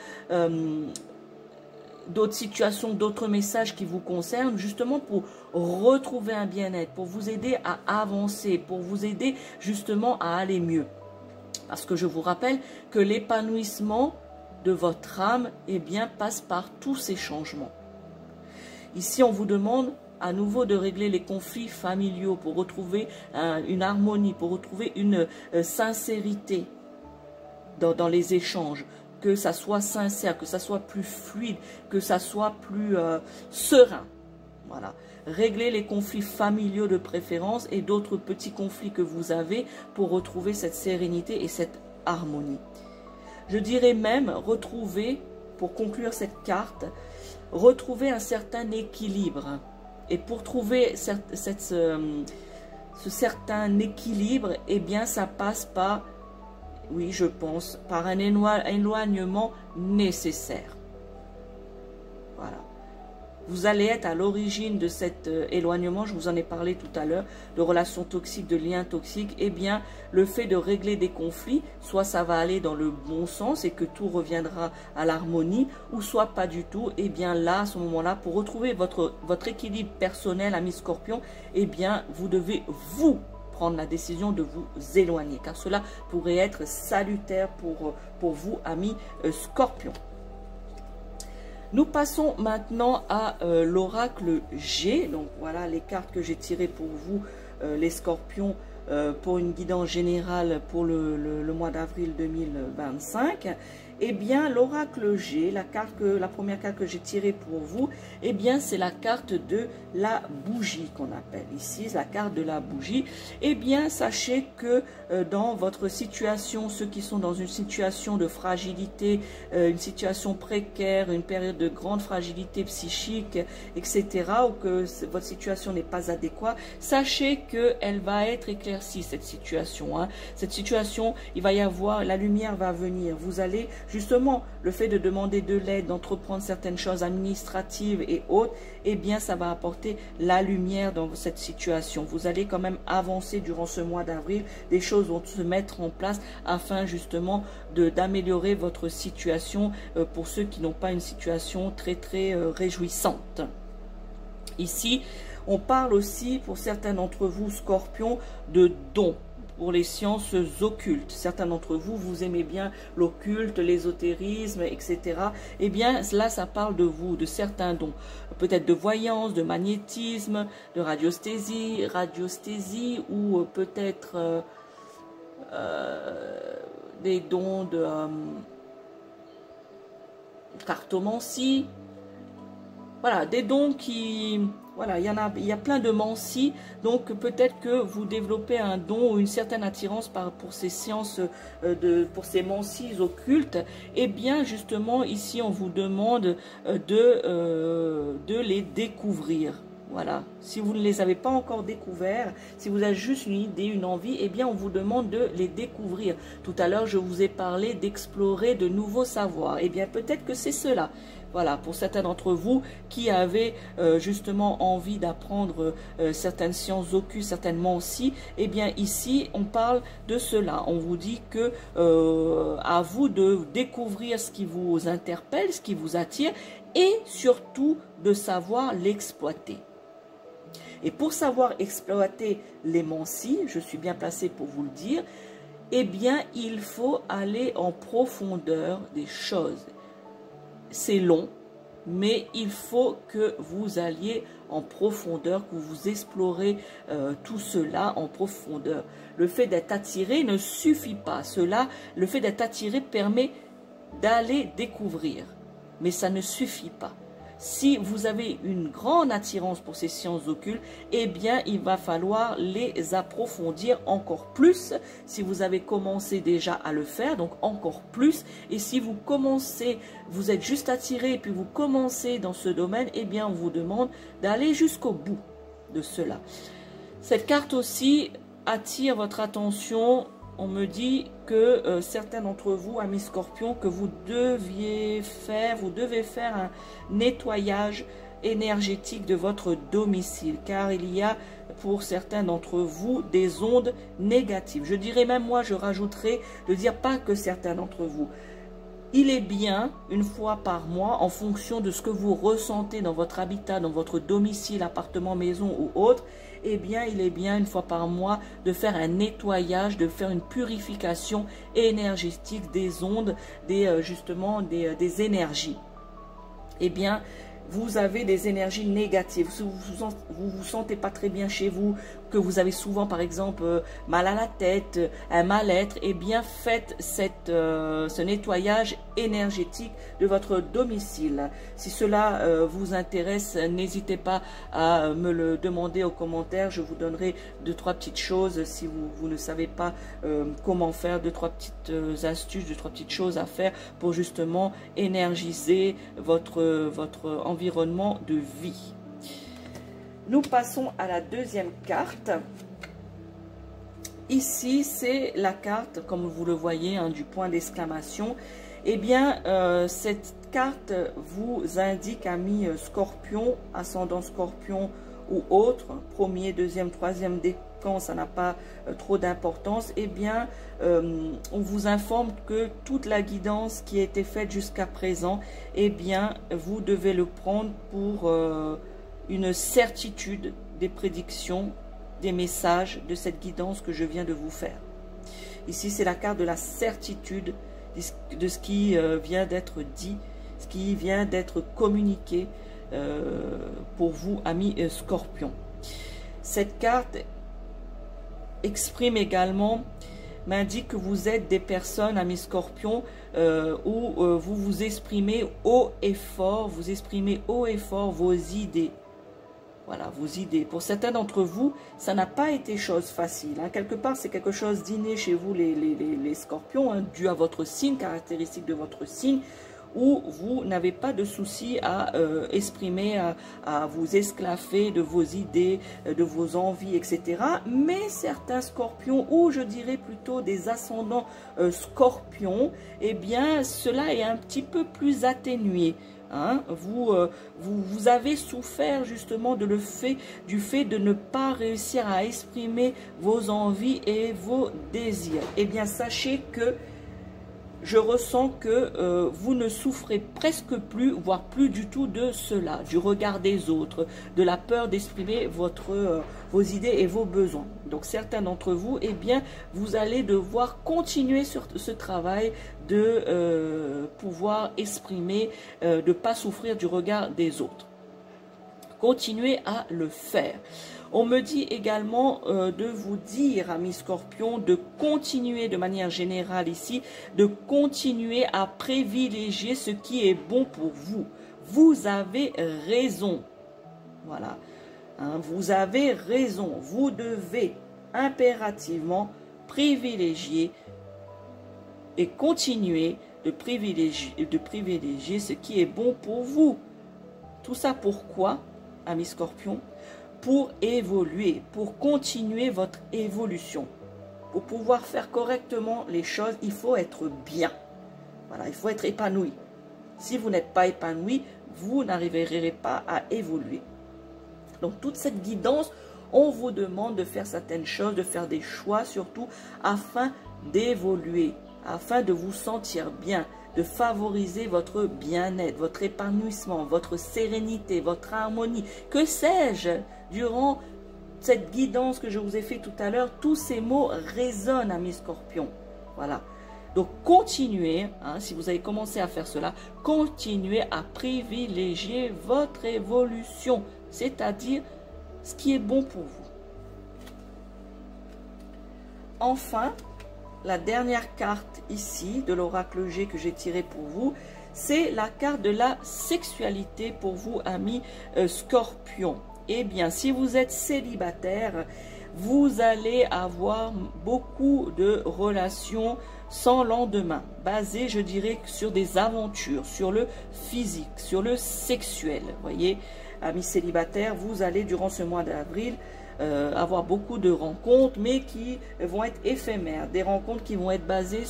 situations, d'autres messages qui vous concernent, justement pour retrouver un bien-être, pour vous aider à avancer, pour vous aider justement à aller mieux. Parce que je vous rappelle que l'épanouissement de votre âme, eh bien, passe par tous ces changements. Ici, on vous demande à nouveau de régler les conflits familiaux pour retrouver une harmonie, pour retrouver une sincérité dans les échanges. Que ça soit sincère, que ça soit plus fluide, que ça soit plus serein. Voilà. Régler les conflits familiaux de préférence et d'autres petits conflits que vous avez pour retrouver cette sérénité et cette harmonie. Je dirais même retrouver, pour conclure cette carte, retrouver un certain équilibre. Et pour trouver ce certain équilibre, eh bien ça passe par... Oui, je pense, par un éloignement nécessaire. Voilà. Vous allez être à l'origine de cet éloignement, je vous en ai parlé tout à l'heure, de relations toxiques, de liens toxiques. Eh bien, le fait de régler des conflits, soit ça va aller dans le bon sens et que tout reviendra à l'harmonie, ou soit pas du tout. Eh bien là, à ce moment-là, pour retrouver votre équilibre personnel, ami scorpion, eh bien, vous devez prendre la décision de vous éloigner, car cela pourrait être salutaire pour vous, amis scorpions. Nous passons maintenant à l'oracle G. Donc voilà les cartes que j'ai tirées pour vous, les scorpions, pour une guidance générale pour le mois d'avril 2025. Eh bien, l'oracle G, la première carte que j'ai tirée pour vous, eh bien, c'est la carte de la bougie qu'on appelle ici, la carte de la bougie. Eh bien, sachez que dans votre situation, ceux qui sont dans une situation de fragilité, une situation précaire, une période de grande fragilité psychique, etc., ou que votre situation n'est pas adéquate, sachez qu'elle va être éclaircie, cette situation. Hein. Cette situation, il va y avoir, la lumière va venir. Vous allez... Justement, le fait de demander de l'aide, d'entreprendre certaines choses administratives et autres, eh bien, ça va apporter la lumière dans cette situation. Vous allez quand même avancer durant ce mois d'avril. Des choses vont se mettre en place afin justement d'améliorer votre situation pour ceux qui n'ont pas une situation très réjouissante. Ici, on parle aussi pour certains d'entre vous, scorpions, de dons. Pour les sciences occultes. Certains d'entre vous, vous aimez bien l'occulte, l'ésotérisme, etc. Eh bien, là, ça parle de vous, de certains dons. Peut-être de voyance, de magnétisme, de radiesthésie ou peut-être des dons cartomancie. Voilà, des dons qui... Voilà, il y a plein de mancies, donc peut-être que vous développez un don ou une certaine attirance pour ces sciences, pour ces mancies occultes. Et bien justement, ici on vous demande de les découvrir. Voilà, si vous ne les avez pas encore découverts, si vous avez juste une idée, une envie, eh bien on vous demande de les découvrir. Tout à l'heure, je vous ai parlé d'explorer de nouveaux savoirs. Eh bien peut-être que c'est cela. Voilà, pour certains d'entre vous qui avaient justement envie d'apprendre certaines sciences occultes, certaines mancies, eh bien ici on parle de cela. On vous dit que à vous de découvrir ce qui vous interpelle, ce qui vous attire et surtout de savoir l'exploiter. Et pour savoir exploiter les mancies, je suis bien placée pour vous le dire, eh bien il faut aller en profondeur des choses. C'est long, mais il faut que vous alliez en profondeur, que vous explorez tout cela en profondeur. Le fait d'être attiré ne suffit pas. Le fait d'être attiré permet d'aller découvrir, mais ça ne suffit pas. Si vous avez une grande attirance pour ces sciences occultes, eh bien, il va falloir les approfondir encore plus. Si vous avez commencé déjà à le faire, donc encore plus. Et si vous commencez, vous êtes juste attiré et puis vous commencez dans ce domaine, eh bien, on vous demande d'aller jusqu'au bout de cela. Cette carte aussi attire votre attention. On me dit que certains d'entre vous, amis scorpions, que vous devez faire un nettoyage énergétique de votre domicile, car il y a pour certains d'entre vous des ondes négatives. Je dirais même, moi je rajouterais de dire pas que certains d'entre vous. Il est bien, une fois par mois, en fonction de ce que vous ressentez dans votre habitat, dans votre domicile, appartement, maison ou autre, eh bien, il est bien, une fois par mois, de faire un nettoyage, de faire une purification énergétique des ondes, justement des énergies. Eh bien, vous avez des énergies négatives, si vous vous sentez pas très bien chez vous, que vous avez souvent par exemple mal à la tête, un mal-être, eh bien faites ce nettoyage énergétique de votre domicile. Si cela vous intéresse, n'hésitez pas à me le demander aux commentaires, je vous donnerai 2-3 petites choses si vous ne savez pas comment faire, 2-3 petites astuces, 2-3 petites choses à faire pour justement énergiser votre environnement de vie. Nous passons à la deuxième carte. Ici, c'est la carte, comme vous le voyez, hein, du point d'exclamation. Eh bien, cette carte vous indique, amis scorpion, ascendant scorpion ou autre, premier, deuxième, troisième décan, ça n'a pas trop d'importance. Eh bien, on vous informe que toute la guidance qui a été faite jusqu'à présent, eh bien, vous devez le prendre pour une certitude des prédictions, des messages de cette guidance que je viens de vous faire. Ici, c'est la carte de la certitude de ce qui vient d'être dit, ce qui vient d'être communiqué pour vous, amis scorpions. Cette carte exprime également, m'indique que vous êtes des personnes, amis scorpions, où vous vous exprimez haut et fort, vous exprimez haut et fort vos idées. Voilà, vos idées. Pour certains d'entre vous, ça n'a pas été chose facile. Hein. Quelque part, c'est quelque chose d'inné chez vous, les scorpions, hein, dû à votre signe, caractéristique de votre signe, où vous n'avez pas de souci à exprimer, à vous esclaffer de vos idées, de vos envies, etc. Mais certains scorpions, ou je dirais plutôt des ascendants scorpions, eh bien, cela est un petit peu plus atténué. Hein, vous avez souffert justement du fait de ne pas réussir à exprimer vos envies et vos désirs. Eh bien, sachez que je ressens que vous ne souffrez presque plus, voire plus du tout de cela, du regard des autres, de la peur d'exprimer vos idées et vos besoins. Donc certains d'entre vous, eh bien, vous allez devoir continuer sur ce travail de pouvoir exprimer, de ne pas souffrir du regard des autres. Continuez à le faire. On me dit également de vous dire, amis Scorpions, de continuer de manière générale ici, de continuer à privilégier ce qui est bon pour vous. Vous avez raison. Voilà. Hein, vous avez raison. Vous devez impérativement privilégier et continuer de privilégier ce qui est bon pour vous. Tout ça pourquoi, amis Scorpions? Pour évoluer, pour continuer votre évolution. Pour pouvoir faire correctement les choses, il faut être bien. Voilà, il faut être épanoui. Si vous n'êtes pas épanoui, vous n'arriverez pas à évoluer. Donc, toute cette guidance, on vous demande de faire certaines choses, de faire des choix surtout, afin d'évoluer, afin de vous sentir bien, de favoriser votre bien-être, votre épanouissement, votre sérénité, votre harmonie. Que sais-je, durant cette guidance que je vous ai fait tout à l'heure, tous ces mots résonnent, amis Scorpions. Voilà. Donc, continuez, hein, si vous avez commencé à faire cela, continuez à privilégier votre évolution, c'est-à-dire ce qui est bon pour vous. Enfin, la dernière carte ici de l'oracle G que j'ai tiré pour vous, c'est la carte de la sexualité pour vous, amis Scorpions. Eh bien, si vous êtes célibataire, vous allez avoir beaucoup de relations sans lendemain, basées, je dirais, sur des aventures, sur le physique, sur le sexuel. Voyez, amis célibataires, vous allez, durant ce mois d'avril, avoir beaucoup de rencontres, mais qui vont être éphémères, des rencontres qui vont être basées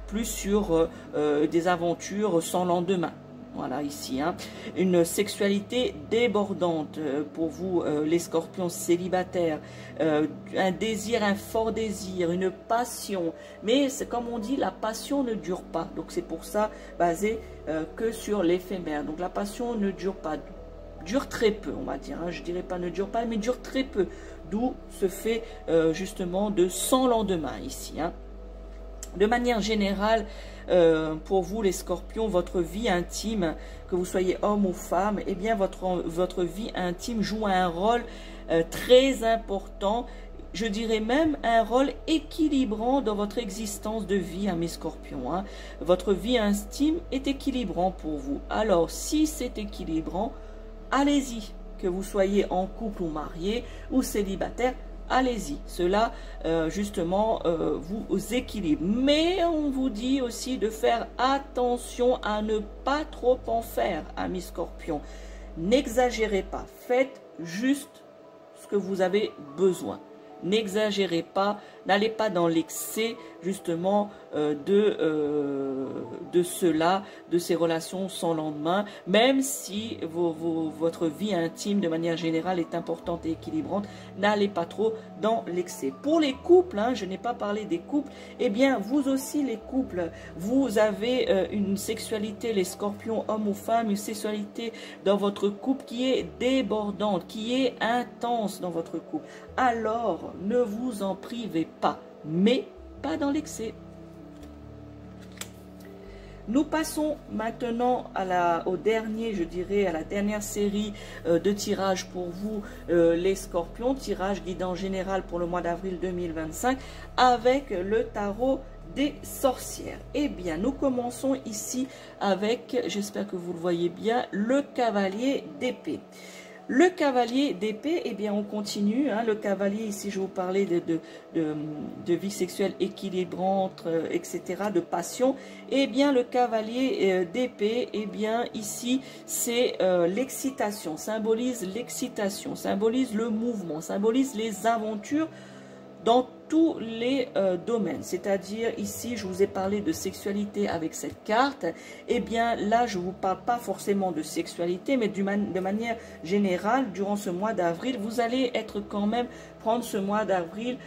plus sur des aventures sans lendemain. Voilà, ici, hein. Une sexualité débordante pour vous, les Scorpions célibataires, un désir, un fort désir, une passion, mais c'est comme on dit, la passion ne dure pas, donc c'est pour ça basé que sur l'éphémère. Donc la passion ne dure pas, dure très peu, on va dire, hein. Je dirais pas ne dure pas, mais dure très peu, d'où ce fait justement de sans lendemain ici, hein. De manière générale, pour vous les Scorpions, votre vie intime, que vous soyez homme ou femme, eh bien votre vie intime joue un rôle très important, je dirais même un rôle équilibrant dans votre existence de vie, mes Scorpions, hein. Votre vie intime est équilibrant pour vous. Alors, si c'est équilibrant, allez-y, que vous soyez en couple ou marié ou célibataire, allez-y, cela justement vous équilibre. Mais on vous dit aussi de faire attention à ne pas trop en faire, amis Scorpions. N'exagérez pas, faites juste ce que vous avez besoin. N'exagérez pas, n'allez pas dans l'excès justement de cela, de ces relations sans lendemain, même si votre vie intime de manière générale est importante et équilibrante, n'allez pas trop dans l'excès. Pour les couples, hein, je n'ai pas parlé des couples, eh bien vous aussi les couples, vous avez une sexualité, les Scorpions, hommes ou femmes, une sexualité dans votre couple qui est débordante, qui est intense dans votre couple. Alors, ne vous en privez pas, mais pas dans l'excès. Nous passons maintenant au dernier, je dirais, à la dernière série de tirages pour vous, les Scorpions, tirage guidant général pour le mois d'avril 2025, avec le tarot des sorcières. Eh bien, nous commençons ici avec, j'espère que vous le voyez bien, le cavalier d'épée. Le cavalier d'épée, eh bien on continue, hein, le cavalier, ici je vous parlais de vie sexuelle équilibrante, etc., de passion. Eh bien le cavalier d'épée, eh bien ici c'est l'excitation, symbolise l'excitation, symbolise le mouvement, symbolise les aventures dans tous les domaines. C'est-à-dire ici je vous ai parlé de sexualité avec cette carte, et bien là je ne vous parle pas forcément de sexualité, mais de manière générale, durant ce mois d'avril, vous allez être quand même, prendre ce mois d'avril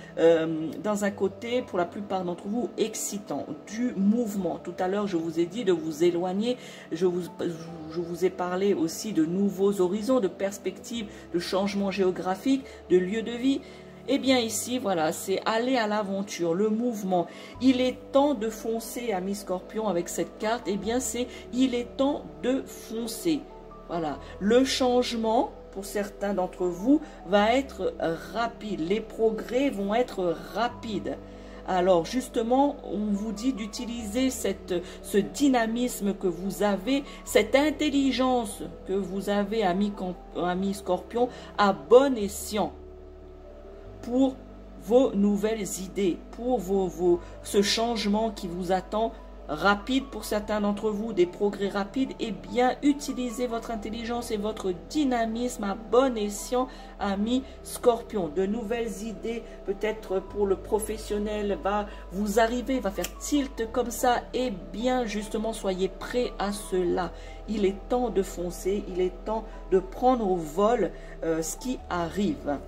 dans un côté, pour la plupart d'entre vous, excitant, du mouvement. Tout à l'heure je vous ai dit de vous éloigner, je vous ai parlé aussi de nouveaux horizons, de perspectives, de changements géographiques, de lieux de vie. Eh bien ici, voilà, c'est aller à l'aventure, le mouvement. Il est temps de foncer, amis Scorpions, avec cette carte. Eh bien, il est temps de foncer. Voilà, le changement, pour certains d'entre vous, va être rapide. Les progrès vont être rapides. Alors justement, on vous dit d'utiliser ce dynamisme que vous avez, cette intelligence que vous avez, ami Scorpion, à bon escient pour vos nouvelles idées, pour ce changement qui vous attend rapide pour certains d'entre vous, des progrès rapides. Et bien utilisez votre intelligence et votre dynamisme à bon escient, ami Scorpion. De nouvelles idées, peut-être pour le professionnel, va vous arriver, va faire tilt comme ça. Et bien justement, soyez prêts à cela. Il est temps de foncer, il est temps de prendre au vol ce qui arrive.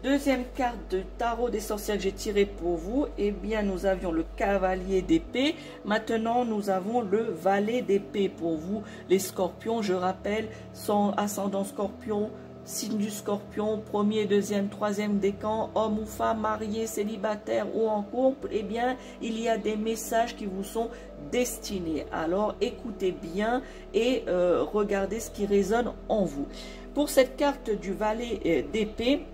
Deuxième carte de tarot des sorcières que j'ai tiré pour vous, eh bien nous avions le cavalier d'épée. Maintenant nous avons le valet d'épée pour vous les scorpions. Je rappelle, sans ascendant scorpion, signe du scorpion, premier, deuxième, troisième décan, homme ou femme, marié, célibataire ou en couple, eh bien il y a des messages qui vous sont destinés. Alors écoutez bien et regardez ce qui résonne en vous. Pour cette carte du valet d'épée,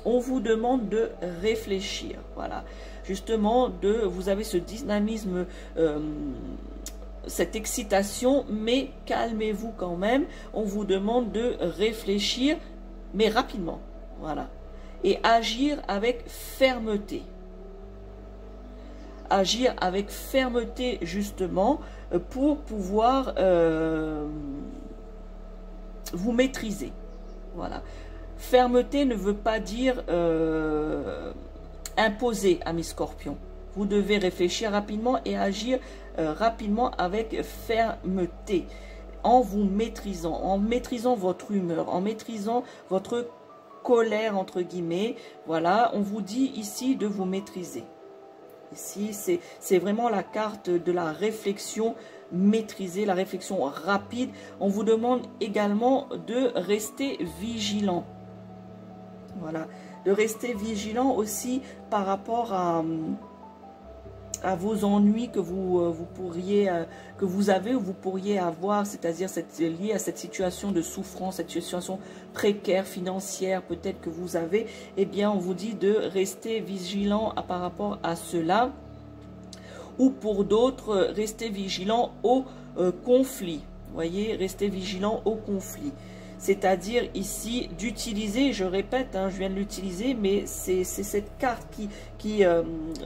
on vous demande de réfléchir, voilà, justement, vous avez ce dynamisme, cette excitation, mais calmez-vous quand même. On vous demande de réfléchir, mais rapidement, voilà, et agir avec fermeté. Agir avec fermeté, justement, pour pouvoir vous maîtriser, voilà. Fermeté ne veut pas dire imposer, ami Scorpion. Vous devez réfléchir rapidement et agir rapidement avec fermeté, en vous maîtrisant, en maîtrisant votre humeur, en maîtrisant votre colère, entre guillemets. Voilà, on vous dit ici de vous maîtriser. Ici, c'est vraiment la carte de la réflexion maîtrisée, la réflexion rapide. On vous demande également de rester vigilant. Voilà, de rester vigilant aussi par rapport à vos ennuis que vous avez ou vous pourriez avoir, c'est-à-dire lié à cette situation de souffrance, cette situation précaire, financière, peut-être que vous avez. Eh bien, on vous dit de rester vigilant par rapport à cela. Ou pour d'autres, rester vigilant au conflit. Vous voyez, rester vigilant au conflit. C'est-à-dire ici d'utiliser, je répète, hein, je viens de l'utiliser, mais c'est cette carte qui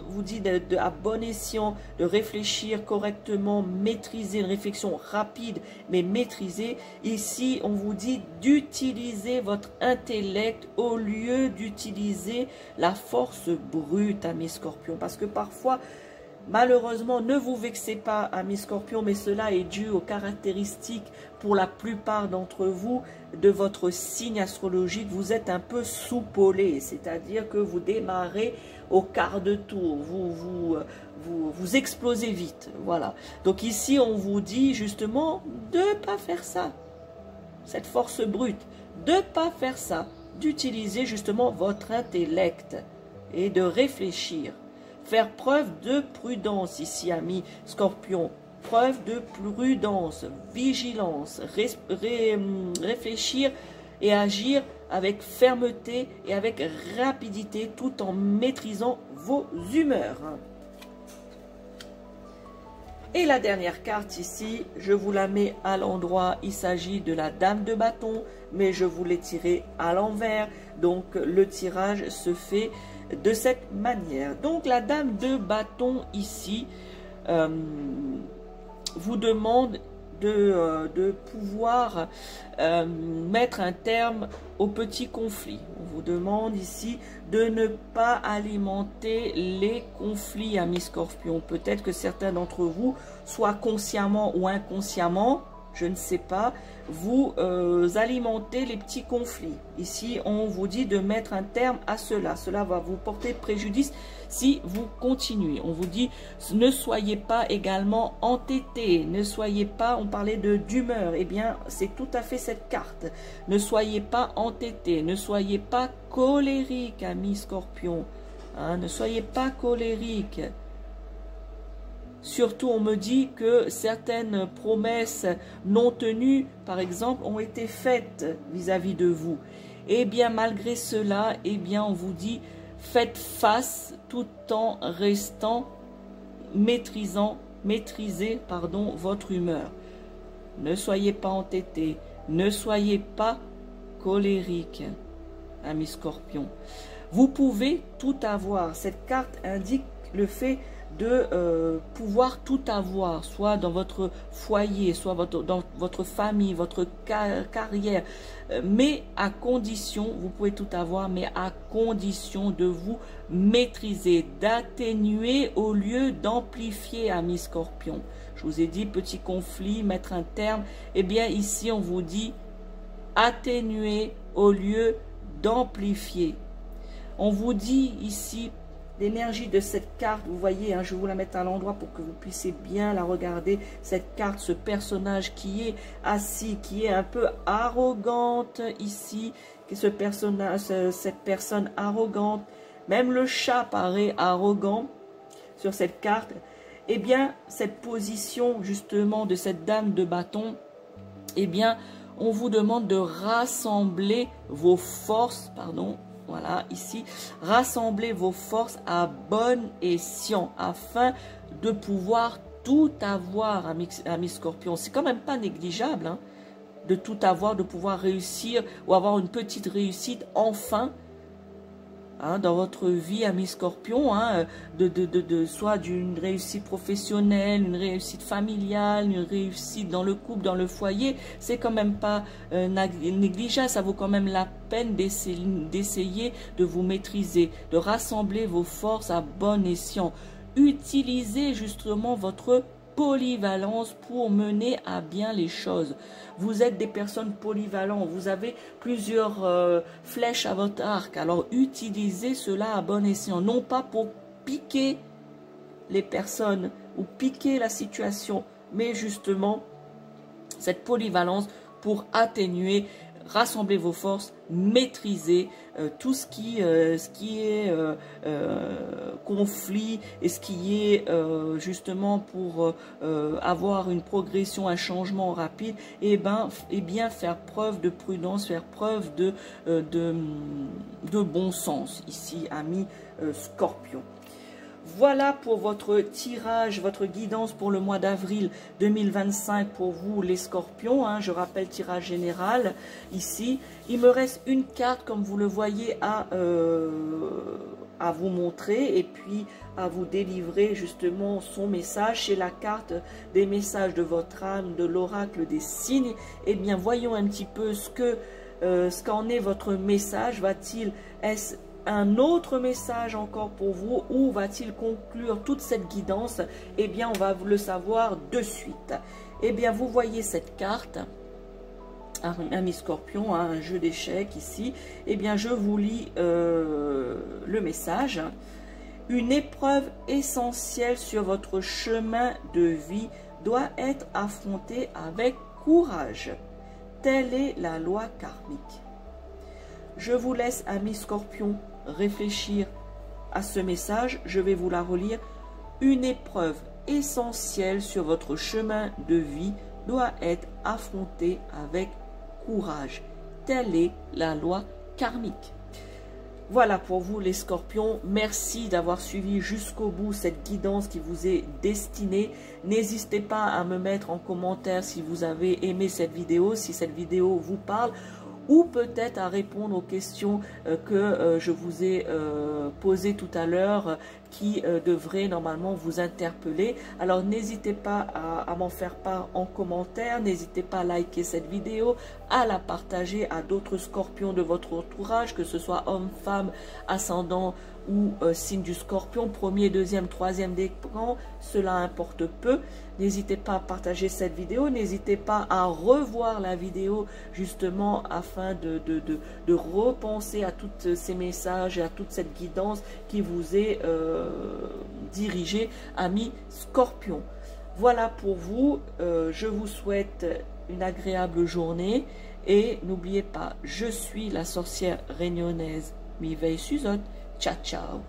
vous dit à bon escient de réfléchir correctement, maîtriser, une réflexion rapide, mais maîtrisée. Ici, on vous dit d'utiliser votre intellect au lieu d'utiliser la force brute, ami Scorpion. Parce que parfois, malheureusement, ne vous vexez pas, amis Scorpion, mais cela est dû aux caractéristiques, pour la plupart d'entre vous, de votre signe astrologique. Vous êtes un peu soupolé, c'est-à-dire que vous démarrez au quart de tour, vous explosez vite, voilà. Donc ici, on vous dit justement de ne pas faire ça, cette force brute, de ne pas faire ça, d'utiliser justement votre intellect et de réfléchir. Faire preuve de prudence ici, ami Scorpion. Preuve de prudence, vigilance, réfléchir et agir avec fermeté et avec rapidité tout en maîtrisant vos humeurs. Et la dernière carte ici, je vous la mets à l'endroit, il s'agit de la dame de bâton, mais je vous l'ai tirée à l'envers, donc le tirage se fait de cette manière. Donc la dame de bâton ici vous demande de pouvoir mettre un terme au petit conflit. On vous demande ici de ne pas alimenter les conflits, amis Scorpion. Peut-être que certains d'entre vous, soit consciemment ou inconsciemment, je ne sais pas, vous alimentez les petits conflits. Ici, on vous dit de mettre un terme à cela. Cela va vous porter préjudice si vous continuez. On vous dit, ne soyez pas également entêté, ne soyez pas, on parlait d'humeur, eh bien, c'est tout à fait cette carte. Ne soyez pas entêté, ne soyez pas colérique, ami Scorpion. Hein, ne soyez pas colérique. Surtout, on me dit que certaines promesses non tenues, par exemple, ont été faites vis-à-vis de vous. Eh bien, malgré cela, eh bien, on vous dit, faites face tout en restant maîtrisez votre humeur. Ne soyez pas entêté, ne soyez pas colérique, ami Scorpion. Vous pouvez tout avoir. Cette carte indique le fait de pouvoir tout avoir, soit dans votre foyer, soit dans votre famille, votre carrière, mais à condition, vous pouvez tout avoir, mais à condition de vous maîtriser, d'atténuer au lieu d'amplifier, ami Scorpion. Je vous ai dit, petit conflit, mettre un terme. Eh bien, ici, on vous dit atténuer au lieu d'amplifier. On vous dit ici, l'énergie de cette carte, vous voyez, hein, je vais vous la mettre à l'endroit pour que vous puissiez bien la regarder. Cette carte, ce personnage qui est assis, qui est un peu arrogante ici, cette personne arrogante, même le chat paraît arrogant sur cette carte. Eh bien, cette position justement de cette dame de bâton, eh bien, on vous demande de rassembler vos forces, voilà, ici, rassembler vos forces à bon escient afin de pouvoir tout avoir, ami Scorpion. C'est quand même pas négligeable, hein, de tout avoir, de pouvoir réussir ou avoir une petite réussite enfin, hein, dans votre vie, ami Scorpion, hein, soit d'une réussite professionnelle, une réussite familiale, une réussite dans le couple, dans le foyer. C'est quand même pas négligeable, ça vaut quand même la peine d'essayer de vous maîtriser, de rassembler vos forces à bon escient. Utilisez justement votre polyvalence pour mener à bien les choses. Vous êtes des personnes polyvalentes, vous avez plusieurs flèches à votre arc, alors utilisez cela à bon escient, non pas pour piquer les personnes ou piquer la situation, mais justement cette polyvalence pour atténuer, rassembler vos forces, maîtriser tout ce qui est conflit et ce qui est justement pour avoir une progression, un changement rapide, et bien faire preuve de prudence, faire preuve de bon sens ici, ami Scorpion. Voilà pour votre tirage, votre guidance pour le mois d'avril 2025 pour vous les Scorpions, hein. Je rappelle, tirage général ici. Il me reste une carte, comme vous le voyez, à vous montrer et puis à vous délivrer justement son message. C'est la carte des messages de votre âme, de l'oracle des signes. Eh bien, voyons un petit peu ce qu'en est votre message. Est-ce un autre message encore pour vous, ou va-t-il conclure toute cette guidance? Eh bien, on va le savoir de suite. Eh bien, vous voyez cette carte, ami Scorpion, hein, un jeu d'échecs ici. Eh bien, je vous lis le message. Une épreuve essentielle sur votre chemin de vie doit être affrontée avec courage. Telle est la loi karmique. Je vous laisse, ami Scorpion, réfléchir à ce message. Je vais vous la relire. Une épreuve essentielle sur votre chemin de vie doit être affrontée avec courage. Telle est la loi karmique. Voilà pour vous les Scorpions. Merci d'avoir suivi jusqu'au bout cette guidance qui vous est destinée. N'hésitez pas à me mettre en commentaire si vous avez aimé cette vidéo, si cette vidéo vous parle, ou peut-être à répondre aux questions que je vous ai posées tout à l'heure, qui devraient normalement vous interpeller. Alors n'hésitez pas à m'en faire part en commentaire, n'hésitez pas à liker cette vidéo, à la partager à d'autres Scorpions de votre entourage, que ce soit homme, femme, ascendant ou signe du Scorpion, premier, deuxième, troisième décan, cela importe peu. N'hésitez pas à partager cette vidéo, n'hésitez pas à revoir la vidéo justement afin de repenser à tous ces messages et à toute cette guidance qui vous est dirigée, amis Scorpion. Voilà pour vous, je vous souhaite une agréable journée et n'oubliez pas, je suis la sorcière réunionnaise Mireille Suzot. Ciao, ciao.